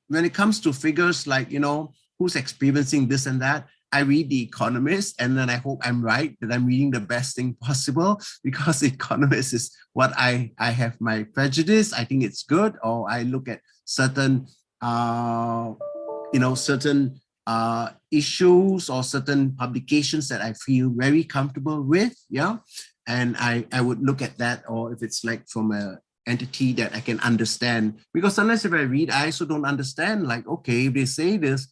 when it comes to figures like, who's experiencing this and that. I read The Economist, and then I hope I'm right, that I'm reading the best thing possible, because The Economist is what I have my prejudice. I think it's good, or I look at certain, certain issues or certain publications that I feel very comfortable with, yeah? And I would look at that, or if it's like from a entity that I can understand, because sometimes if I read, I also don't understand, like, okay, if they say this,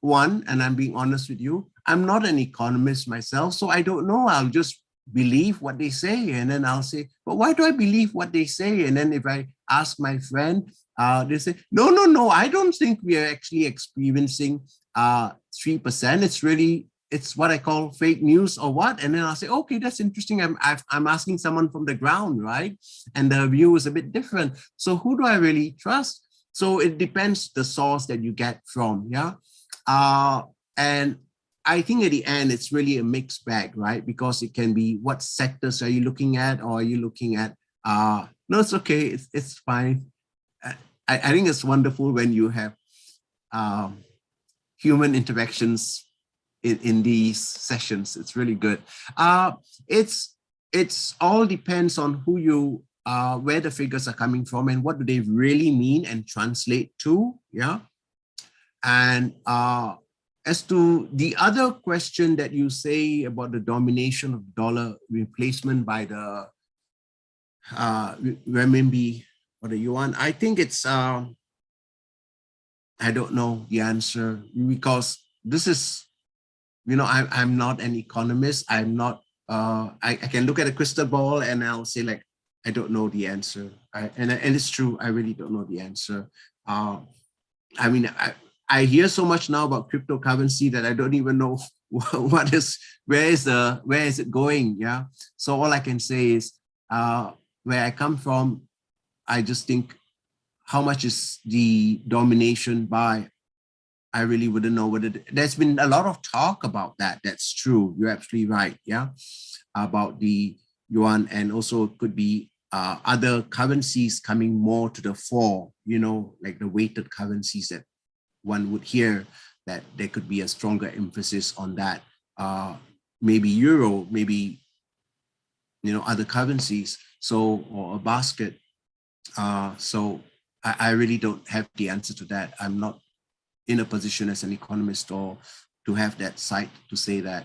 one, and I'm being honest with you, I'm not an economist myself, so I don't know. I'll just believe what they say, and then I'll say, but why do I believe what they say? And then if I ask my friend, they say, no, I don't think we are actually experiencing 3%. It's what I call fake news or what? And then I'll say, okay, that's interesting. I'm asking someone from the ground, right? And the view is a bit different. So who do I really trust? So it depends the source that you get from, yeah? And I think at the end, it's really a mixed bag, right? Because it can be, what sectors are you looking at? Or are you looking at, no, it's okay, it's fine. I think it's wonderful when you have human interactions in these sessions. It's really good. It's all depends on who you, where the figures are coming from and what do they really mean and translate to, yeah? And as to the other question that you say about the domination of dollar replacement by the renminbi or the yuan, I think it's, I don't know the answer, because this is, I'm not an economist. I'm not, I can look at a crystal ball and I'll say like, I don't know the answer. And it's true, I really don't know the answer. I mean, I hear so much now about cryptocurrency that I don't even know where is it going, yeah? So all I can say is, where I come from, I just think how much is the domination by I really wouldn't know whether there's been a lot of talk about that. That's true. You're absolutely right. Yeah. About the yuan, and also could be other currencies coming more to the fore, you know, like the weighted currencies that one would hear that there could be a stronger emphasis on that. Maybe euro, maybe, you know, other currencies. So, or a basket. So I really don't have the answer to that. I'm not in a position as an economist or to have that sight to say that.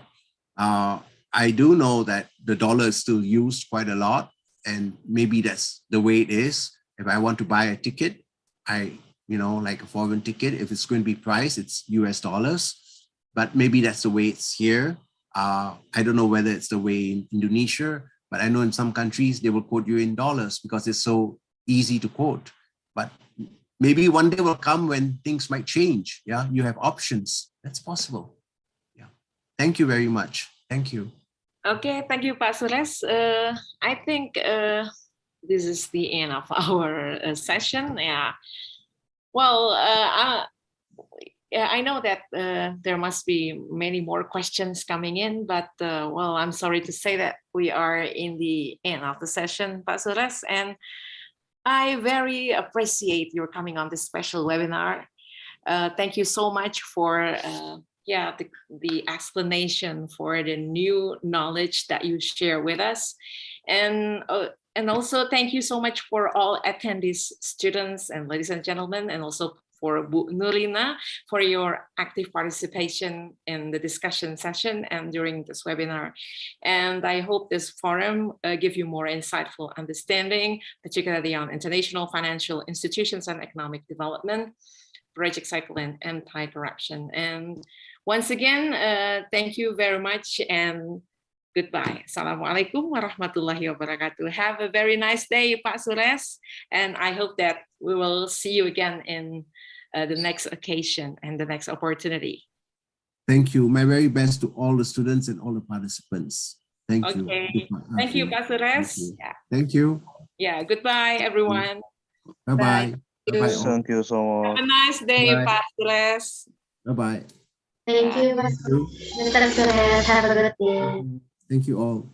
I do know that the dollar is still used quite a lot, and maybe that's the way it is. If I want to buy a ticket, you know, like a foreign ticket, if it's going to be priced, it's US dollars, but maybe that's the way it's here. I don't know whether it's the way in Indonesia, but I know in some countries they will quote you in dollars because it's so easy to quote. But maybe one day will come when things might change. Yeah, you have options. That's possible. Yeah. Thank you very much. Thank you. Okay, thank you, Pak Suresh. I think this is the end of our session. Yeah. Well, I know that there must be many more questions coming in, but well, I'm sorry to say that we are in the end of the session, Pak Suresh, and I very appreciate your coming on this special webinar. Thank you so much for the explanation, for the new knowledge that you share with us, and also thank you so much for all attendees, students, and ladies and gentlemen, and also for Bu Nurlina for your active participation in the discussion session and during this webinar. And I hope this forum give you more insightful understanding, particularly on international financial institutions and economic development, project cycle, and anti-corruption. And once again, thank you very much and goodbye. Assalamualaikum warahmatullahi wabarakatuh. Have a very nice day, Pak Suresh. And I hope that we will see you again in the next occasion and the next opportunity. Thank you. My very best to all the students and all the participants. Thank you. Thank you, Pak Suresh. Yeah. Thank you. Yeah, goodbye, everyone. Bye-bye. Bye-bye. Thank you so much. Have a nice day, Pak Suresh. Bye-bye. Thank you, Pak Suresh. Have a good day. Thank you all.